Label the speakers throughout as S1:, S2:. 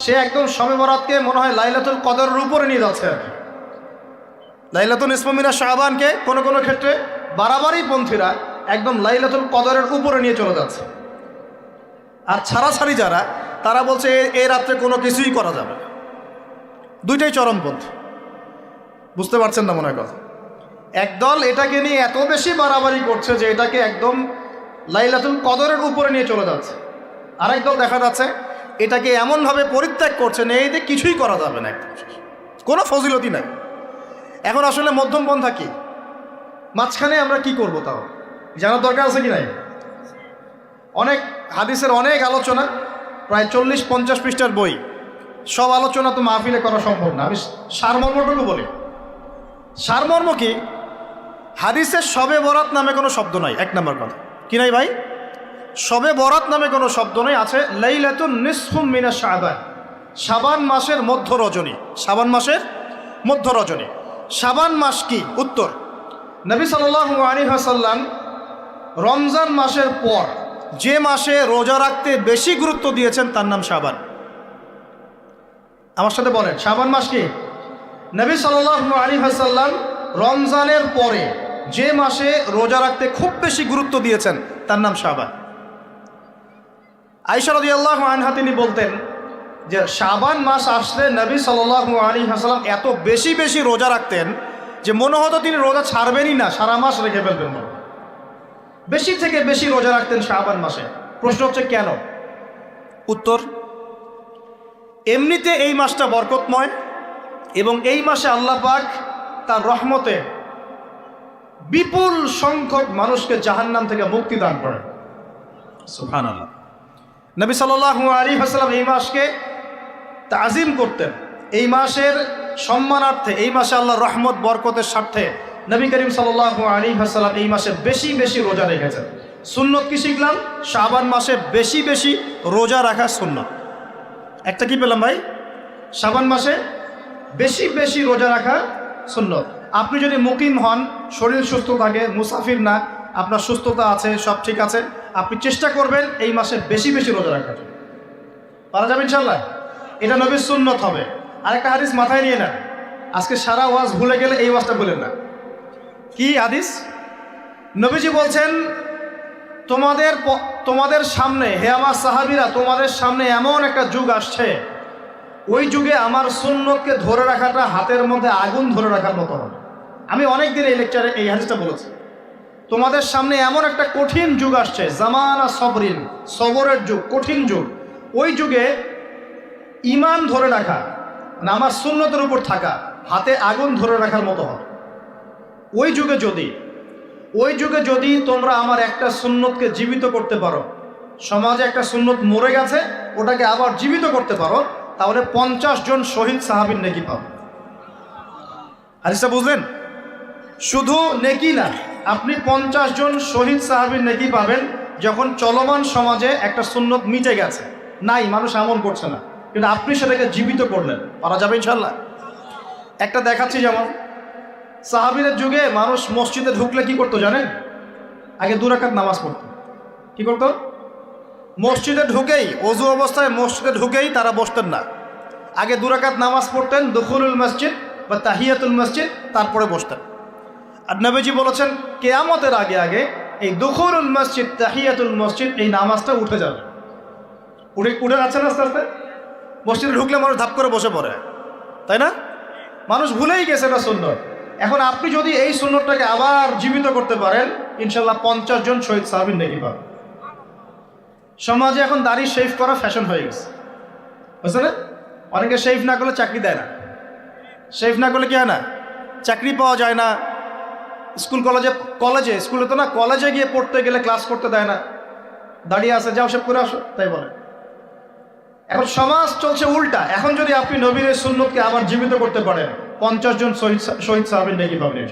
S1: সে একদম শবে বরাতকে মনে হয় লাইলাতুল কদরের উপরে নিয়ে যাচ্ছে আর কি। লাইলাতুল নিসফু মিনাশ শাবানকে কোনো কোনো ক্ষেত্রে বাড়াবাড়ি পন্থীরা একদম লাইলাতুল কদরের উপরে নিয়ে চলে যাচ্ছে। আর ছাড়াছাড়ি যারা, তারা বলছে এই রাত্রে কোনো কিছুই করা যাবে না। দুইটাই চরমপন্থী, বুঝতে পারছেন না মনে হয় কথা। একদল এটাকে নিয়ে এত বেশি বাড়াবাড়ি করছে যে এটাকে একদম লাইলাতুল কদরের উপরে নিয়ে চলে যাচ্ছে। আরেক দল দেখা যাচ্ছে এটাকে এমনভাবে পরিত্যাগ করছে না, এই যে কিছুই করা যাবে না, একদম কোনো ফজিলতি নাই। এখন আসলে মধ্যম পন্থা কি, মাঝখানে আমরা কি করব তাও জানার দরকার আছে কি নাই? অনেক হাদিসের অনেক আলোচনা, প্রায় 40-50 পৃষ্ঠার বই, সব আলোচনা তো মাহফিলে করা সম্ভব না। আমি সারমর্মটুকু বলি। সারমর্ম কি? হাদিসের শবে বরাত নামে কোনো শব্দ নাই, এক নম্বর কথা। কি নাই ভাই? শবে বরাত নামে কোনো শব্দ নেই। আছে লাইলাতুন নিসফু মিনাশ শাবান, শাবান মাসের মধ্য রজনী। শাবান মাসের মধ্য রজনী। শাবান মাস কি? উত্তর, নবী সাল্লাল্লাহু আলাইহি ওয়াসাল্লাম রমজান মাসের পর যে মাসে রোজা রাখতে বেশি গুরুত্ব দিয়েছেন তার নাম শাবান। আমার সাথে বলেন, শাবান মাস কি? নবী সাল্লাল্লাহু আলাইহি ওয়াসাল্লাম রমজানের পরে যে মাসে রোজা রাখতে খুব বেশি গুরুত্ব দিয়েছেন তার নাম শাবান। আয়েশা রাদিয়াল্লাহু আনহা তিনি বলতেন যে শাবান মাস আসলে নবী সাল্লাল্লাহু আলাইহি ওয়াসাল্লাম এত বেশি বেশি রোজা রাখতেন যে মনে হতো তিনি রোজা ছাড়বেনই না, সারা মাস রেখে ফেলবেন। বেশি থেকে বেশি রোজা রাখতেন শাবান মাসে। প্রশ্ন হচ্ছে কেন? উত্তর, এমনিতে এই মাসটা বরকতময় এবং এই মাসে আল্লাহ পাক তার রহমতে বিপুল সংখ্যক মানুষকে জাহান্নাম থেকে মুক্তি দান করেন। সুবহানাল্লাহ। নবী সাল্লাল্লাহু আলাইহি ওয়াসাল্লাম এই মাসকে তাজিম করতেন। এই মাসের সম্মানার্থে, এই মাসে আল্লাহর রহমত বরকতের স্বার্থে নবী করিম সাল্লাল্লাহু আলাইহি ওয়াসাল্লাম এই মাসে বেশি বেশি রোজা রেখেছেন। সুন্নত কি শিখলাম? শাবান মাসে বেশি বেশি রোজা রাখা সুন্নত। একটা কি পেলাম ভাই? শাবান মাসে বেশি বেশি রোজা রাখা সুন্নত। আপনি যদি মুকিম হন, শরীর সুস্থ থাকে, মুসাফির না, আপনার সুস্থতা আছে, সব ঠিক আছে, আপনি চেষ্টা করবেন এই মাসে বেশি বেশি রোজা রাখার জন্য। পারা যাবে ইনশাল্লাহ। এটা নবীর সুন্নত হবে। আরেকটা হাদিস মাথায় নিয়ে নেন, আজকে সারা ওয়াজ ভুলে গেলে এই ওয়াজটা বলেন না। কি হাদিস? নবীজি বলছেন, তোমাদের সামনে, হে আমার সাহাবীরা, তোমাদের সামনে এমন একটা যুগ আসছে, ওই যুগে আমার সুন্নতকে ধরে রাখাটা হাতের মধ্যে আগুন ধরে রাখার মতো হবে। আমি অনেক দিন এই লেকচারে এই হাদিসটা বলেছি। তোমাদের সামনে এমন একটা কঠিন যুগ আসছে, জামানা সবরিন, সবরের যুগ, কঠিন যুগ। ওই যুগে ঈমান ধরে রাখা, মানে আমার সুন্নতের উপর থাকা, হাতে আগুন ধরে রাখার মতো হবে। ওই যুগে যদি তোমরা আমার একটা সুন্নতকে জীবিত করতে পারো, সমাজে একটা সুন্নত মরে গেছে, ওটাকে আবার জীবিত করতে পারো, তাহলে 50 জন শহীদ সাহাবীর নেকি পাবে। হাদিসটা বুঝলেন? শুধু নেকি না, আপনি 50 জন শহীদ সাহাবীর নেকি পাবেন যখন চলমান সমাজে একটা সুন্নত মিটে গেছে, নাই, মানুষ আমল করছে না, কিন্তু আপনি সেটাকে জীবিত করলেন। পারা যাবে ইনশাল্লাহ। একটা দেখাচ্ছি, যেমন সাহাবীদের যুগে মানুষ মসজিদে ঢুকলে কি করতো জানেন? আগে 2 রাকাত নামাজ পড়তো। কি করতো? মসজিদে ঢুকেই, ওযু অবস্থায় মসজিদে ঢুকেই তারা বসতেন না। আগে 2 রাকাত নামাজ পড়তেন, দুখুলুল মসজিদ বা তাহিয়াতুল মসজিদ, তারপরে বসতেন। আর নবীজি বলেছেন কিয়ামতের আগে আগে এই দুখুলুল মসজিদ, তাহিয়াতুল মসজিদ, এই নামাজটা উঠে যাবে। উঠে যাচ্ছে না আস্তে আস্তে। মসজিদে ঢুকলে মানুষ ধাপ করে বসে পড়ে, তাই না? মানুষ ভুলেই গেছে এটা সুন্নত। এখন আপনি যদি এই সুন্নতটাকে আবার জীবিত করতে পারেন, ইনশাল্লাহ 50 জন শহীদ সাহাবীর নেকি পাবেন। সমাজে এখন দাড়ি শেভ করা ফ্যাশন হয়ে গেছে, বুঝছে না? অনেকে শেভ না করলে চাকরি দেয় না। শেভ না করলে কি হয় না? চাকরি পাওয়া যায় না। স্কুলে তো না, কলেজে গিয়ে পড়তে গেলে ক্লাস করতে দেয় না। দাঁড়িয়ে আছে, যাও শেভ করে আসো, তাই বলে। এখন সমাজ চলছে উল্টা। এখন যদি আপনি নবীর সুন্নতকে আবার জীবিত করতে পারেন, 50 জন শহীদ সাহাবীর নেকি পাবেন।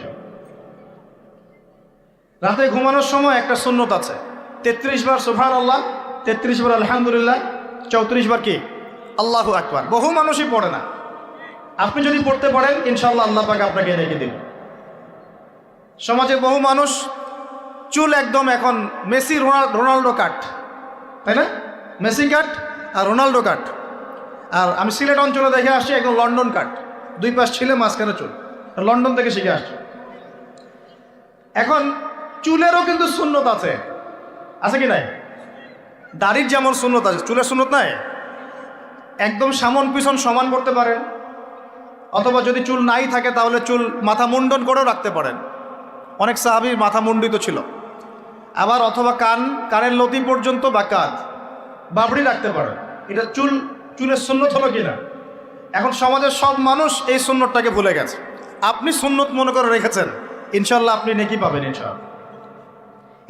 S1: রাতে ঘুমানোর সময় একটা সুন্নত আছে, 33 বার সুবহানাল্লাহ, 33 বার আলহামদুলিল্লাহ, 34 বার কি আল্লাহু আকবার। বহু মানুষই পড়ে না। আপনি যদি পড়তে পারেন, ইনশাআল্লাহ আল্লাহ পাক আপনাকে রেখে দিবেন। সমাজে বহু মানুষ চুল একদম এখন মেসি রোনাল্ডো কাট, তাই না? মেসি কাট আর রোনাল্ডো কাট। আর আমি সিলেট অঞ্চলে দেখে আসছি একদম লন্ডন কাট, 2 পাশ ছিলে মাঝখানে চুল, লন্ডন থেকে শিখে আসছি। এখন চুলেরও কিন্তু সুন্নত আছে, আছে কি নাই? দাড়ির যেমন সুন্নত আছে, চুলের সুন্নত নাই। একদম সামন পিছন সমান করতে পারেন, অথবা যদি চুল নাই থাকে তাহলে চুল মাথা মুন্ডন করেও রাখতে পারেন। অনেক সাহাবীর মাথা মুন্ডিত ছিল। আবার অথবা কানের লতি পর্যন্ত বা কাঁধ বাবড়ি রাখতে পারেন। এটা চুলের সুন্নত হলো কিনা? এখন সমাজের সব মানুষ এই সুন্নতটাকে ভুলে গেছে। আপনি সুন্নত মনে করে রেখেছেন, ইনশাল্লাহ আপনি নেকি পাবেন ইনশাআল্লাহ।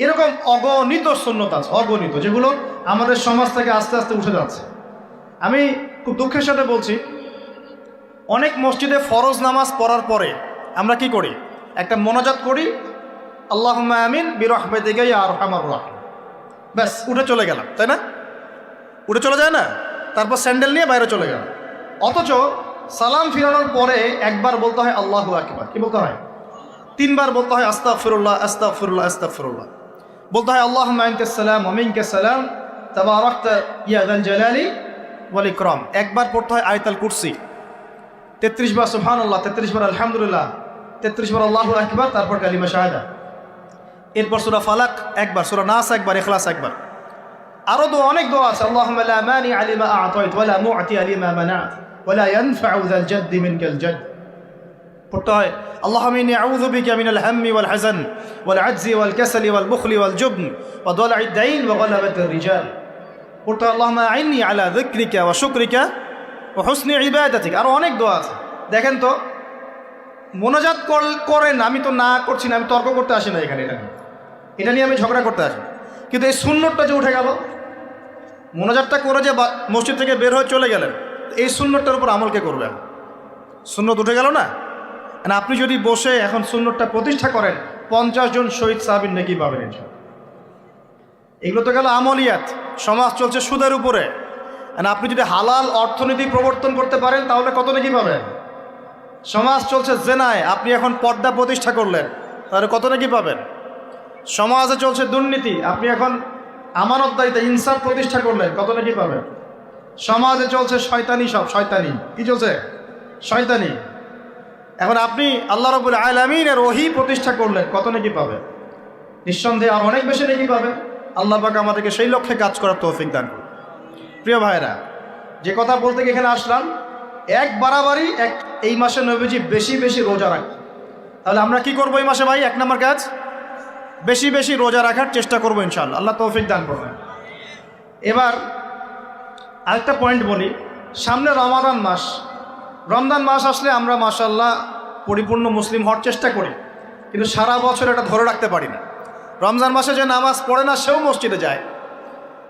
S1: এরকম অগণিত সুন্নত আছে, অগণিত, যেগুলো আমাদের সমাজ থেকে আস্তে আস্তে উঠে যাচ্ছে। আমি খুব দুঃখের সাথে বলছি, অনেক মসজিদে ফরজ নামাজ পড়ার পরে আমরা কি করি? একটা মোনাজাত করি, আল্লাহুম্মা আমিন বিরহমাতিকা ইয়া আরহামার রাহিম, ব্যাস উঠে চলে গেলাম, তাই না? উঠে চলে যায় না? তারপর স্যান্ডেল নিয়ে বাইরে চলে গেলাম। অথচ সালাম ফিরানোর পরে একবার বলতে হয় আল্লাহু আকবার, কি বলতে হয়? 3 বার বলতে হয় আস্তাগফিরুল্লাহ আস্তাগফিরুল্লাহ আস্তাগফিরুল্লাহ, বলতে হয় আল্লাহুম্মা আনতাস সালাম ওয়া মিনকাস সালাম তাবারাকতা ইয়া যাল জালালি ওয়াল ইকরাম। একবার পড়তে হয় আয়াতুল কুরসি, 33 বার সুবহানাল্লাহ, 33 বার আলহামদুলিল্লাহ, 33 বার আল্লাহু আকবার, তারপর কালিমা শাহাদা। এরপর সূরা ফালাক একবার, সূরা নাস একবার, ইখলাস একবার। আরো অনেক দোয়া আছে, আল্লাহুম্মা লা মানি লিমা আ'তাইত ওয়া লা মু'তি লিমা মানা'ত ওয়া লা ইয়ানফা'ু যাল জাদ্দি মিনকাল জাদ। পড়তে হয় আল্লাহুম্মা ইন্নী আউযু বিকা মিনাল হাম্মি ওয়াল হাযান ওয়াল আজজি ওয়াল কাসালি ওয়াল বুখলি ওয়াল জুবন ওয়া দালা'id দাইন ওয়া গালাবাতির রিজাল। পড়তে হয় আল্লাহুম্মা আ'ইন্নী আলা যিকরিকা ওয়া শুকরিকা ওয়া হুসনি ইবাদাতিক। আরো অনেক দোয়া আছে। দেখেন তো, মোনাজাত করেন, আমি তো না করছি না, আমি তর্ক করতে আসি না এখানে, এটা নিয়ে আমি ঝগড়া করতে আসি। কিন্তু এই সুন্নতটা যে উঠে গেল, মোনাজাতটা করে যে মসজিদ থেকে বের হয়ে চলে গেলেন, এই সুন্নতটার উপর আমল কে করবে? সুন্নত উঠে গেল না? আপনি যদি বসে এখন সুন্নতটা প্রতিষ্ঠা করেন, 50 জন শহীদ সাহাবীর নেকি পাবেন ইনশাআল্লাহ। এগুলো তো গেল আমলিয়াত। সমাজ চলছে সুদের উপরে, আপনি যদি হালাল অর্থনীতি প্রবর্তন করতে পারেন তাহলে কত নেকি পাবেন? সমাজ চলছে জেনায়, আপনি এখন পর্দা প্রতিষ্ঠা করলেন, তাহলে কত নেকি পাবেন? সমাজে চলছে দুর্নীতি, আপনি এখন আমানতদারিতা ইনসাফ প্রতিষ্ঠা করলেন, কত নাকি পাবেন? সমাজে চলছে শয়তানি, সব শয়তানি, কি চলছে? শয়তানি। এখন আপনি আল্লাহ রাব্বুল আলামিনের ওহী প্রতিষ্ঠা করলেন, কত নাকি পাবেন? নিঃসন্দেহে আর অনেক বেশি নাকি পাবেন। আল্লাহ পাক আমাদেরকে সেই লক্ষ্যে কাজ করার তৌফিক দান করুন। প্রিয় ভাইরা, যে কথা বলতে গিয়ে এখানে আসলাম, এক বাড়াবাড়ি এই মাসে নবীজি বেশি বেশি রোজা রাখতেন। তাহলে আমরা কি করবো এই মাসে ভাই? 1 নম্বর কাজ, বেশি বেশি রোজা রাখার চেষ্টা করবো ইনশাআল্লাহ, আল্লাহ তৌফিক দান করবেন। এবার আরেকটা পয়েন্ট বলি, সামনে রমাদান মাস। রমজান মাস আসলে আমরা মাশাআল্লাহ পরিপূর্ণ মুসলিম হওয়ার চেষ্টা করি, কিন্তু সারা বছর এটা ধরে রাখতে পারি না। রমজান মাসে যে নামাজ পড়ে না সেও মসজিদে যায়।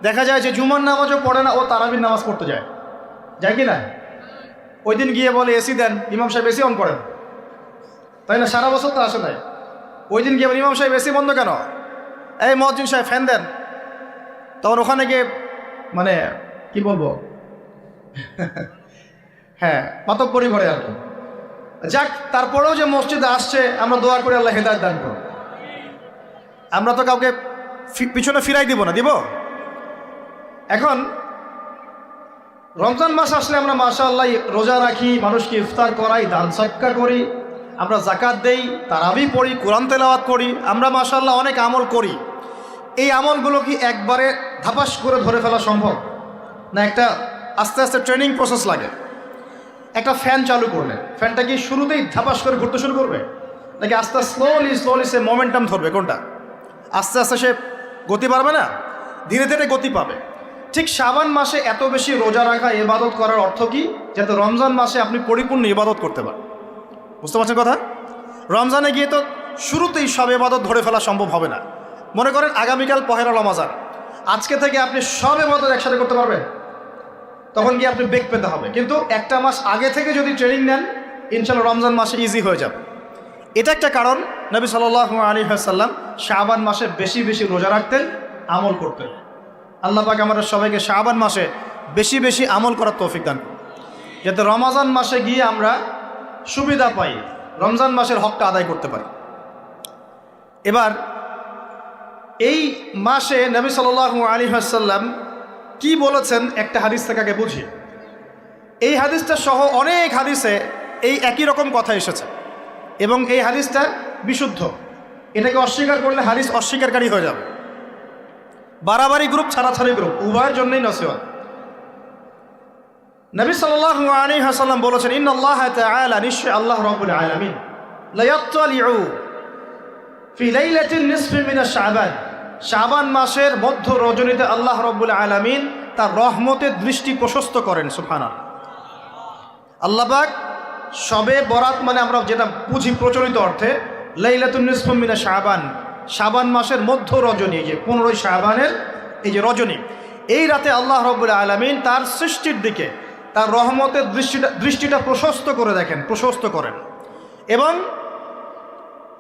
S1: দেখা যায় যে জুমার নামাজও পড়ে না, ও তারাবির নামাজ পড়তে যায় কি না? ওই দিন গিয়ে বলে এসি দেন, ইমাম সাহেব এসি অন করেন, তাই না? সারা বছর তো আসে নাই। ওই দিন গিয়ে ইমাম সাহেব এসি বন্ধ কেন? এই মুয়াজ্জিন সাহেব ফ্যান দেন। তখন ওখানে গিয়ে মানে কি বলবো, হ্যাঁ মাতব্বরি করে আর কি। যাক, তারপরেও যে মসজিদে আসছে আমরা দোয়া করি আল্লাহ হেদায়েত দান করুন। আমরা তো কাউকে পিছনে ফিরাই দিব না, দিব? এখন রমজান মাস আসলে আমরা মাশাআল্লাহ রোজা রাখি, মানুষকে ইফতার করাই, দান সদকা করি, আমরা যাকাত দেই, তারাবি পড়ি, কোরআন তেলাওয়াত করি, আমরা মাশাআল্লাহ অনেক আমল করি। এই আমলগুলো কি একবারে ধাপাস করে ধরে ফেলা সম্ভব না? একটা আস্তে আস্তে ট্রেনিং প্রসেস লাগে। একটা ফ্যান চালু করলে ফ্যানটা কি শুরুতেই ধাপাস করে ঘুরতে শুরু করবে, নাকি আস্তে স্লোলি সে মোমেন্টাম ধরবে? কোনটা? আস্তে আস্তে সে গতি পাবে না, ধীরে ধীরে গতি পাবে। ঠিক শাবান মাসে এত বেশি রোজা রাখা, ইবাদত করার অর্থ কি? যাতে রমজান মাসে আপনি পরিপূর্ণ ইবাদত করতে পারেন। বুঝতে পারছেন কথা? রমজানে গিয়ে তো শুরুতেই সব ইবাদত ধরে ফেলা সম্ভব হবে না। মনে করেন আগামীকাল পহেলা রমজান, আজকে থেকে আপনি সব ইবাদত একসাথে করতে পারবেন? তখন গিয়ে আপনি বেগ পেতে হবে। কিন্তু একটা মাস আগে থেকে যদি ট্রেনিং নেন, ইনশাআল্লাহ রমজান মাসে ইজি হয়ে যাবে। এটা একটা কারণ নবী সাল্লাল্লাহু আলাইহি ওয়াসাল্লাম শাবান মাসে বেশি বেশি রোজা রাখতেন, আমল করতেন। আল্লাহ পাক আমাদের সবাইকে শাবান মাসে বেশি বেশি আমল করার তৌফিক দান করুন, যাতে রমজান মাসে গিয়ে আমরা সুবিধা পাই, রমজান মাসের হকটা আদায় করতে পারি। এবার এই মাসে নবী সাল্লাল্লাহু আলাইহি ওয়াসাল্লাম কি বলেছেন একটা হাদিস থেকে আগে বুঝি। এই হাদিসটা সহ অনেক হাদিসে এই একই রকম কথা এসেছে এবং এই হাদিসটা বিশুদ্ধ। এটাকে অস্বীকার করলে হাদিস অস্বীকারী হয়ে যাবে। বাড়াবাড়ি গ্রুপ, ছাড়াছাড়ি গ্রুপ, উভয়ের জন্যই নসিহত। নবী সাল্লাল্লাহু আলাইহি ওয়াসাল্লাম বলেছেন, ইন্নাল্লাহ তাআলা, নিশ্চয় আল্লাহ রাব্বুল আলামিন, লা ইয়াত্তালিউ ফি লাইলাতিন নিসফি মিন শাবান, শাবান মাসের মধ্য রজনীতে আল্লাহ রাব্বুল আলামিন তার রহমতের দৃষ্টি প্রশস্ত করেন। সুবহানাল্লাহ। আল্লাহ পাক শবে বরাত মানে আমরা যেটা বুঝি প্রচলিত অর্থে, লাইলাতুন নিসফি মিন শাবান, শাবান মাসের মধ্য রজনী, যে 15 শাবানের এই যে রজনী, এই রাতে আল্লাহ রাব্বুল আলামিন তার সৃষ্টির দিকে তার রহমতের দৃষ্টিটা প্রশস্ত করে দেখেন, প্রশস্ত করেন। এবং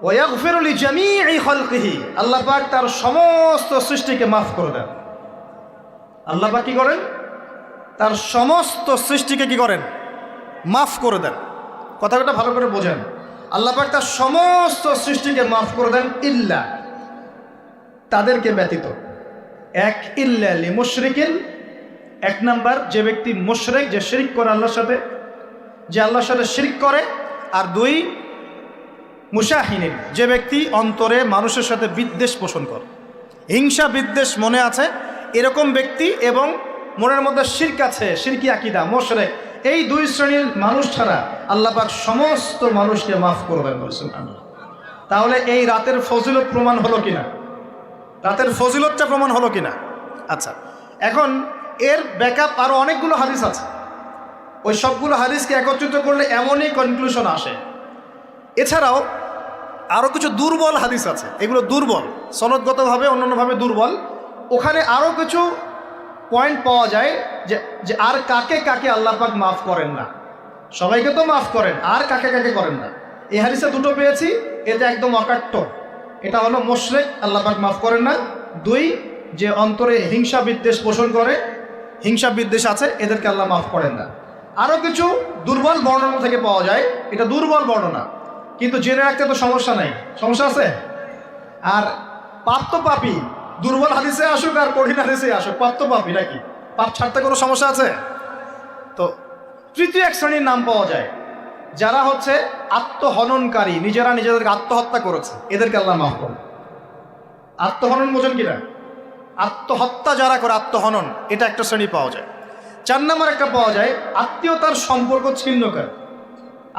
S1: ওয়াগফিরু লিজামিই খালকিহি, আল্লাহ পাক তার সমস্ত সৃষ্টিকে মাফ করে দেন। আল্লাহ পাক কি করেন? তার সমস্ত সৃষ্টিকে কি করেন? মাফ করে দেন। কথাটা ভালো করে বোঝেন। আল্লাহ পাক তার সমস্ত সৃষ্টিকে মাফ করে দেন, ইল্লা, তাদেরকে ব্যতীত। এক, ইল্লা লিমুশরিকিন, এক নাম্বার যে ব্যক্তি মুশরিক, যে শিরক করে আল্লাহর সাথে, যে আল্লাহর সাথে শিরক করে। আর দুই, মুশাহিনিন, যে ব্যক্তি অন্তরে মানুষের সাথে বিদ্বেষ পোষণ করে, হিংসা বিদ্বেষ মনে আছে এরকম ব্যক্তি, এবং মনের মধ্যে শিরক আছে, শিরকি আকীদা, মুশরিক, এই দুই শ্রেণীর মানুষ ছাড়া আল্লাহ পাক সমস্ত মানুষকে মাফ করবেন বলেছেন। তাহলে এই রাতের ফজিলত প্রমাণ হলো কিনা? রাতের ফজিলতটা প্রমাণ হলো কিনা? আচ্ছা, এখন এর ব্যাকআপ আরও অনেকগুলো হাদিস আছে। ওই সবগুলো হাদিসকে একত্রিত করলে এমনই কনক্লুশন আসে। এছাড়াও আরও কিছু দুর্বল হাদিস আছে, এগুলো দুর্বল, সনদগতভাবে অন্যান্যভাবে দুর্বল। ওখানে আরও কিছু পয়েন্ট পাওয়া যায় যে আর কাকে কাকে আল্লাহ পাক মাফ করেন না। সবাইকে তো মাফ করেন, আর কাকে কাকে করেন না। এই হাদিসে দুটো পেয়েছি, এটা একদম অকাট্য। এটা হলো মুশরিক, আল্লাহ পাক মাফ করেন না। দুই, যে অন্তরে হিংসা বিদ্বেষ পোষণ করে, হিংসা বিদ্বেষ আছে, এদেরকে আল্লাহ মাফ করেন না। আরও কিছু দুর্বল বর্ণনা থেকে পাওয়া যায়, এটা দুর্বল বর্ণনা, কিন্তু জেনে রাখতে তো সমস্যা নাই। সমস্যা আছে? আর পাপ তো পাপি, দুর্বল হাদিসে আসুক আর কঠিন হাদিসে আসুক, পাপ তো পাপি নাকি? পাপ ছাড়তে কোনো সমস্যা আছে? তো তৃতীয় এক শ্রেণীর নাম পাওয়া যায়, যারা হচ্ছে আত্মহননকারী, নিজেরা নিজেদেরকে আত্মহত্যা করেছে, এদেরকে আল্লাহ মাফ করেন। আত্মহনন বোঝেন কিনা? আত্মহত্যা যারা করে, আত্মহনন, এটা একটা শ্রেণী পাওয়া যায়। 4 নম্বর একটা পাওয়া যায় আত্মীয়তার সম্পর্ক ছিন্নকারী,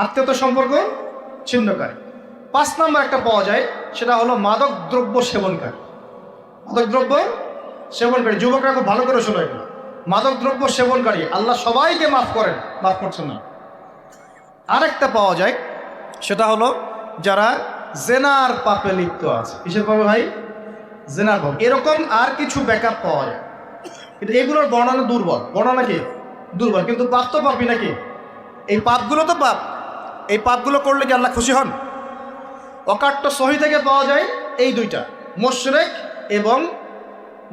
S1: আত্মীয়তার সম্পর্ক ছিন্নকারী। 5 নম্বর একটা পাওয়া যায়, সেটা হলো মাদক দ্রব্য সেবনকারী। মাদক দ্রব্য সেবনকারী, যুবকরা খুব ভালো করে শোনো এগুলো। মাদক দ্রব্য সেবনকারী আল্লাহ সবাইকে মাফ করেন, মাফ করছেন না। আরেকটা পাওয়া যায়, সেটা হলো যারা জেনার পাপে লিপ্ত আছে। কিসের পাপে ভাই? জেনার পাপ। এরকম আর কিছু ব্যাকআপ পাওয়া যায়, কিন্তু এগুলোর বর্ণনা দুর্বল। বর্ণনা কি? দুর্বল, কিন্তু পাপ তো পাপই নাকি? এই পাপগুলো তো পাপ, এই পাপগুলো করলে কি আল্লাহ খুশি হন? অকাট্য সহি থেকে পাওয়া যায় এই দুইটা, মুশরিক এবং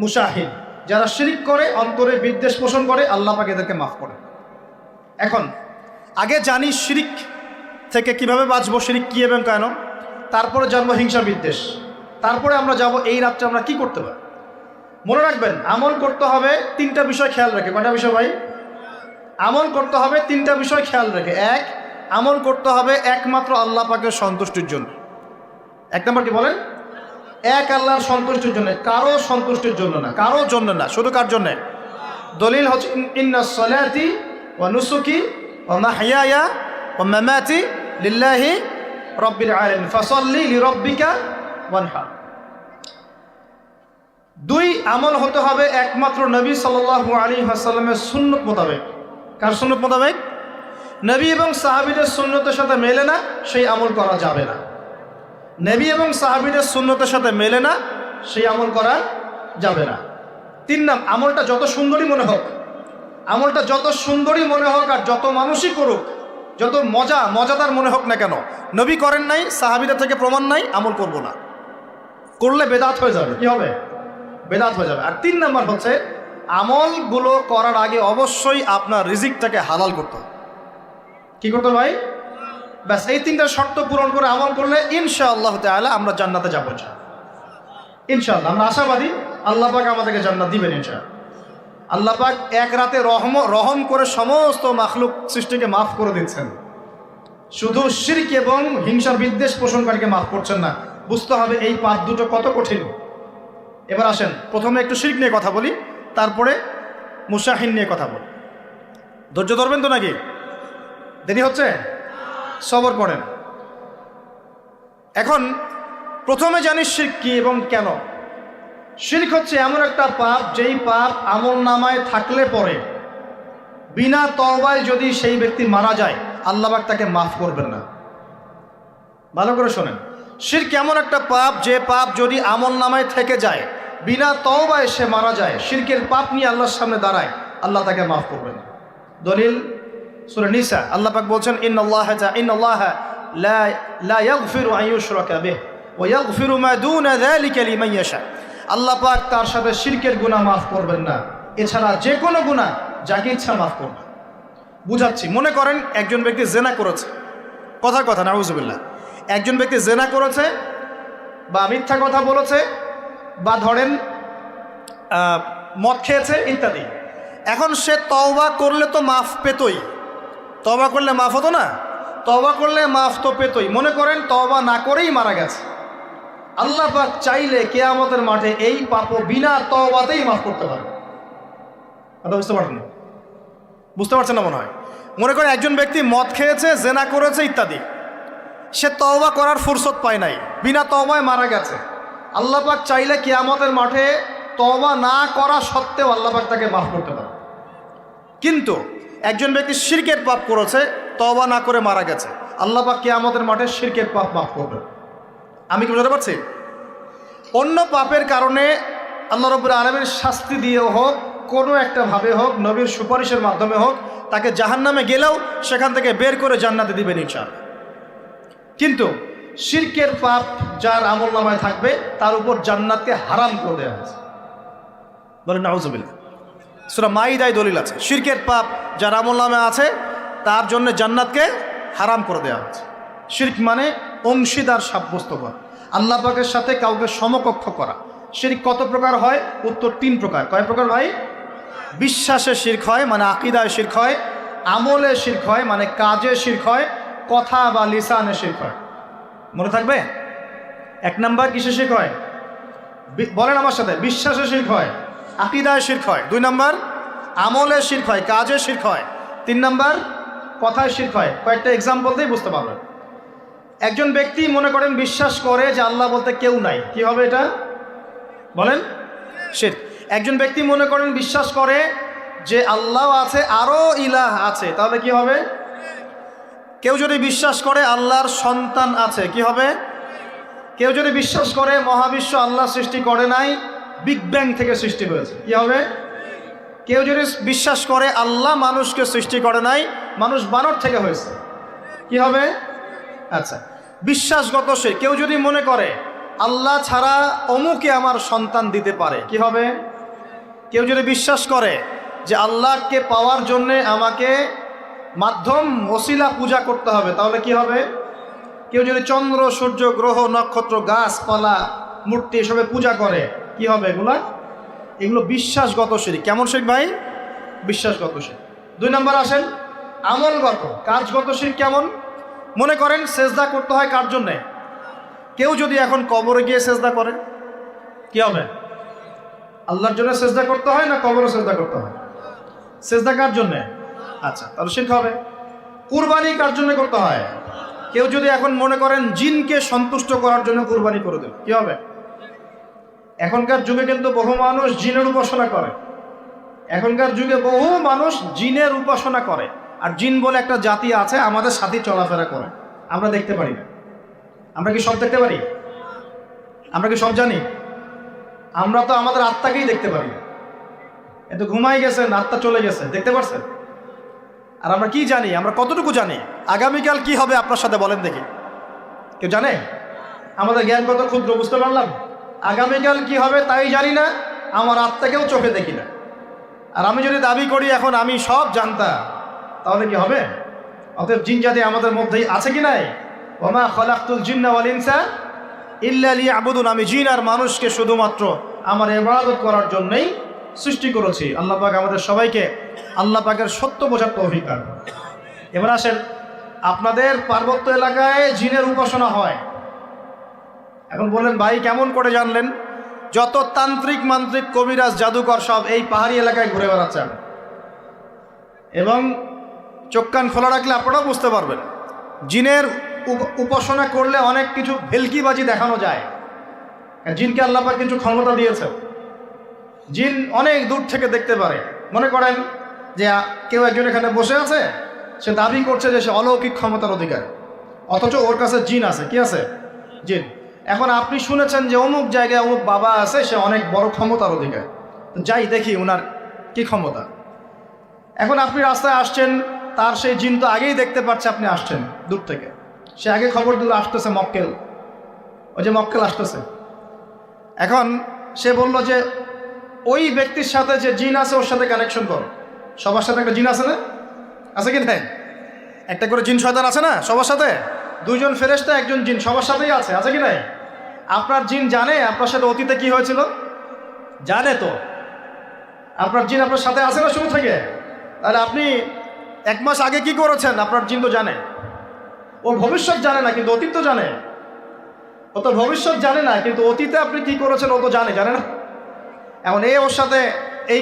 S1: মুশাহিদ, যারা শিরক করে, অন্তরে বিদ্বেষ পোষণ করে, আল্লাহ পাক এদেরকে মাফ করেন। এখন আগে জানি শিরক থেকে কিভাবে বাঁচবো, শিরক কি এবং কেন, তারপরে জানবো হিংসা বিদ্বেষ, তারপরে আমরা যাব এই রাত্রে আমরা কি করতে পারি। মনে রাখবেন, আমল করতে হবে 3টা বিষয় খেয়াল রেখে। কয়টা বিষয় ভাই? আমল করতে হবে 3টা বিষয় খেয়াল রেখে। এক, আমল করতে হবে একমাত্র আল্লাহ পাকের সন্তুষ্টির জন্য। 1 নম্বর কি বলেন? এক, আল্লাহর সন্তুষ্টির জন্য, কারো সন্তুষ্টির জন্য না, কারো জন্য না, শুধু কার জন্যে? দলিল হচ্ছে ইন্নাস সালাতি ওয়া নুসুকি ওয়া মাহইয়ায়া ওয়া মামাতি লিল্লাহি রাব্বিল আলামিন ফাসাল্লি লিরাব্বিকা ওয়ানহার। 2, আমল হতে হবে একমাত্র নবী সাল্লাল্লাহু আলাইহি ওয়াসাল্লামের সুন্নত মোতাবেক। কার সুন্নত মোতাবেক? নবী এবং সাহাবীদের সুন্নতের সাথে মেলে না, সেই আমল করা যাবে না। নবী এবং সাহাবীদের সুন্নতের সাথে মেলে না, সেই আমল করা যাবে না। 3 নম্বর, আমলটা যত সুন্দরই মনে হোক, আমলটা যত সুন্দরই মনে হোক আর যত মানুষই করুক, যত মজাদার মনে হোক না কেন, নবী করেন নাই, সাহাবীদের থেকে প্রমাণ নাই, আমল করব না। করলে বেদাত হয়ে যাবে। কি হবে? বেদাত হয়ে যাবে। আর 3 নম্বর হচ্ছে, আমলগুলো করার আগে অবশ্যই আপনার রিজিকটাকে হালাল করতে হবে। কি করতে ভাই? ব্যাস, এই 3টা শর্ত পূরণ করে আমল করলে ইনশাআল্লাহ তাআলা আমরা জান্নাতে যাবো। ইনশাআল্লাহ আমরা আশাবাদী, আল্লাহ পাক আমাদেরকে জান্নাত দিবেন ইনশাআল্লাহ। আল্লাহ পাক এক রাতে রহম করে সমস্ত মাখলুক সৃষ্টিকে মাফ করে দিচ্ছেন, শুধু শিরক এবং হিংসার বিদ্বেষ পোষণকারীকে মাফ করছেন না। বুঝতে হবে এই পাপ দুটো কত কঠিন। এবার আসেন প্রথমে একটু শিরক নিয়ে কথা বলি, তারপরে মুসাহিন নিয়ে কথা বলি। ধৈর্য ধরবেন তো নাকি? দেরি হচ্ছে? সবর করেন। এখন প্রথমে জানি শিরক কি এবং কেন। শিরক হচ্ছে এমন একটা পাপ, যেই পাপ আমল নামায় থাকলে পরে বিনা তওবায় যদি সেই ব্যক্তি মারা যায়, আল্লাহ পাক তাকে মাফ করবেন না। ভালো করে শোনেন, শিরক এমন একটা পাপ, যে পাপ যদি আমল নামায় থেকে যায়, বিনা তওবায় সে মারা যায়, শিরকের পাপ নিয়ে আল্লাহর সামনে দাঁড়ায়, আল্লাহ তাকে মাফ করবেন না। দলিল সূরা নিসা, আল্লাহ পাক বলছেন ইন্নাল্লাহা লা ইয়াগফিরু আন ইউশরাকা বিহি ওয়া ইয়াগফিরু মা দুনা যালিকা লিমান ইয়াশা। আল্লাহ পাক তার সাথে শিরকের গুনাহ মাফ করবেন না, এছাড়া যে কোনো গুনাহ যাকে ইচ্ছা মাফ করবেন। বুঝাচ্ছি, মনে করেন একজন ব্যক্তি জেনা করেছে, কথার কথা নাউজুবিল্লাহ, একজন ব্যক্তি জেনা করেছে বা মিথ্যা কথা বলেছে বা ধরেন মদ খেয়েছে ইত্যাদি। এখন সে তওবা করলে তো মাফ পেতই, তওবা করলে মাফ হতো না? তওবা করলে মাফ তো পেতই। মনে করেন তওবা না করেই মারা গেছে, আল্লাহ পাক চাইলে কিয়ামতের মাঠে এই পাপও বিনা তওবাতেই মাফ করতে পারবে। কথা বুঝতে পারছেন? বুঝতে পারছেন না মনে হয়। মনে করেন একজন ব্যক্তি মদ খেয়েছে, জেনা করেছে ইত্যাদি, সে তওবা করার ফুরসত পায় নাই, বিনা তওবায় মারা গেছে। আল্লাহ পাক চাইলে কিয়ামতের মাঠে তওবা না করা সত্ত্বেও আল্লাহ পাক তাকে মাফ করতে পারে। কিন্তু একজন ব্যক্তি শিরকের পাপ করেছে, তওবা না করে মারা গেছে, আল্লাহ পাক কিয়ামতের মাঠে শিরকের পাপ মাফ করবে। আমি কি বুঝতে পারছি? অন্য পাপের কারণে আল্লাহ রাব্বুল আলামিন শাস্তি দিয়েও হোক, কোনো একটা ভাবে হোক, নবীর সুপারিশের মাধ্যমে হোক, তাকে জাহান্নামে গেলেও সেখান থেকে বের করে জান্নাতে দিবেন ইনশাআল্লাহ। কিন্তু শিরকের পাপ যার আমলনামায় থাকবে, তার উপর জান্নাতকে হারাম করে দেওয়া হয়েছে। বলেন নাউজুবিল্লাহ। সূরা মাইদায় দলিল আছে, শিরকের পাপ যার আমলনামায় আছে তার জন্য জান্নাতকে হারাম করে দেওয়া হয়েছে। শিরক মানে অংশীদার সাব্যস্ত করা, আল্লাহ পাকের সাথে কাউকে সমকক্ষ করা। শিরক কত প্রকার হয়? উত্তর 3 প্রকার। কয় প্রকার ভাই? বিশ্বাসে শিরক হয়, মানে আকীদায় শিরক হয়; আমলে শিরক হয়, মানে কাজে শিরক হয়; কথা বা লিসানে শিরক হয়। মনে থাকবে? 1 নাম্বার কিসে শিরক হয়? বলেন আমার সাথে। বিশ্বাসে শিরক হয়, আকীদায় শিরক হয়। 2 নাম্বার আমলে শিরক হয়, কাজে শিরক হয়। 3 নাম্বার কথায় শিরক হয়। কয়েকটা এক্সাম্পল দিয়ে বুঝতে পারবেন। একজন ব্যক্তি মনে করেন বিশ্বাস করে যে আল্লাহ বলতে কেউ নাই, কি হবে এটা? বলেন শিরক। একজন ব্যক্তি মনে করেন বিশ্বাস করে যে আল্লাহ আছে, আরো ইলাহ আছে, তাহলে কি হবে? কেউ যদি বিশ্বাস করে আল্লাহর সন্তান আছে, কি হবে? কেউ যদি বিশ্বাস করে মহাবিশ্ব আল্লাহ সৃষ্টি করে নাই, বিগ ব্যাং থেকে সৃষ্টি হয়েছে, কি হবে? কেউ যদি বিশ্বাস করে আল্লাহ মানুষকে সৃষ্টি করে নাই, মানুষ বানর থেকে হয়েছে, কি হবে? আচ্ছা, বিশ্বাসগত সে। কেউ যদি মনে করে আল্লাহ ছাড়া অমুকে আমার সন্তান দিতে পারে, কি হবে? কেউ যদি বিশ্বাস করে যে আল্লাহকে পাওয়ার জন্যে আমাকে মাধ্যম ওসিলা পূজা করতে হবে, তাহলে কি হবে? কেউ যদি চন্দ্র, সূর্য, গ্রহ, নক্ষত্র, গাছপালা, মূর্তি এসবে পূজা করে, কি হবে? এগুলো বিশ্বাসগত শিরক। কেমন শিরক ভাই? বিশ্বাসগত শিরক। 2 নাম্বার আসেন আমলগত, কাজগত শিরক। কেমন? মনে করেন সেজদা করতে হয় কার জন্যে? কেউ যদি এখন কবরে গিয়ে সেজদা করে, কি হবে? আল্লাহর জন্য সেজদা করতে হয় না কবরে সেজদা করতে হয়? সেজদা কার জন্যে? আচ্ছা, তাহলে শিরক হবে। কুরবানি কার জন্য করতে হয়? কেউ যদি এখন মনে করেন জিনকে সন্তুষ্ট করার জন্য কুরবানি করে দেবে, কি হবে? এখনকার যুগে কিন্তু বহু মানুষ জিনের উপাসনা করে। এখনকার যুগে বহু মানুষ জিনের উপাসনা করে, আর জিন বলে একটা জাতি আছে আমাদের সাথে চলাফেরা করে, আমরা দেখতে পারি না। আমরা কি সব দেখতে পারি? আমরা কি সব জানি? আমরা তো আমাদের আত্মাকেই দেখতে পারি না। এত ঘুমাই গেছেন, আত্মা চলে গেছে, দেখতে পারছেন? আর আমরা কি জানি? আমরা কতটুকু জানি আগামীকাল কি হবে আপনার সাথে? বলেন দেখি, কেউ জানে? আমাদের জ্ঞান কত ক্ষুদ্র, বুঝতে পারলাম। আগামীকাল কি হবে তাই জানি না, আমার আত্মাকেও চোখে দেখি না। আর আমি যদি দাবি করি এখন আমি সব জানতাম, তাহলে কি হবে? অতএব জিন জাতি আমাদের মধ্যেই আছে কি নাই? ওমা খলাকতুল জিন্না ওয়াল ইনসা ইল্লা লিয়াবুদুন। আমি জিন আর মানুষকে শুধুমাত্র আমার ইবাদত করার জন্যই সৃষ্টি করেছি। আল্লাহ পাক আমাদের সবাইকে আল্লাহ পাকের সত্য বোঝার তৌফিক দান করুন। এবার আসেন, আপনাদের পার্বত্য এলাকায় জিনের উপাসনা হয়। এখন বললেন ভাই কেমন করে জানলেন? যত তান্ত্রিক মান্ত্রিক কবিরাজ জাদুকর সব এই পাহাড়ি এলাকায় ঘুরে বেড়াচ্ছেন, এবং চোখ কান খোলা রাখলে আপনারাও বুঝতে পারবেন। জিনের উপাসনা করলে অনেক কিছু ভেলকিবাজি দেখানো যায়। জিনকে আল্লাহ পাক কিছু ক্ষমতা দিয়েছে। জিন অনেক দূর থেকে দেখতে পারে। মনে করেন যে কেউ একজন এখানে বসে আছে, সে দাবি করছে যে সে অলৌকিক ক্ষমতার অধিকারী, অথচ ওর কাছে জিন আছে। কি আছে? জিন। এখন আপনি শুনেছেন যে অমুক জায়গায় অমুক বাবা আছে, সে অনেক বড় ক্ষমতার অধিকারী, যাই দেখি ওনার কি ক্ষমতা। এখন আপনি রাস্তায় আসছেন, তার সেই জিন তো আগেই দেখতে পাচ্ছে আপনি আসছেন দূর থেকে, সে আগে খবর দিল আসতেছে মক্কেল, ওই যে মক্কেল আসতেছে। এখন সে বলল যে ওই ব্যক্তির সাথে যে জিন আছে ওর সাথে কানেকশন করো। সবার সাথে একটা জিন আছে না? আছে কি না? একটা করে জিন শয়তান আছে না সবার সাথে? দুইজন ফেরেশতা একজন জিন সবার সাথেই আছে। আছে কি না? আপনার জিন জানে আপনার সাথে অতীতে কি হয়েছিল? জানে তো। আপনার জিন আপনার সাথে আছে না শুরু থেকে? তাহলে আপনি 1 মাস আগে কি করেছেন আপনার জিন তো জানে। ও ভবিষ্যৎ জানে না, কিন্তু অতীত তো জানে। ও তো ভবিষ্যৎ জানে না, কিন্তু অতীতে আপনি কি করেছেন ও তো জানে না? এখন ওর সাথে এই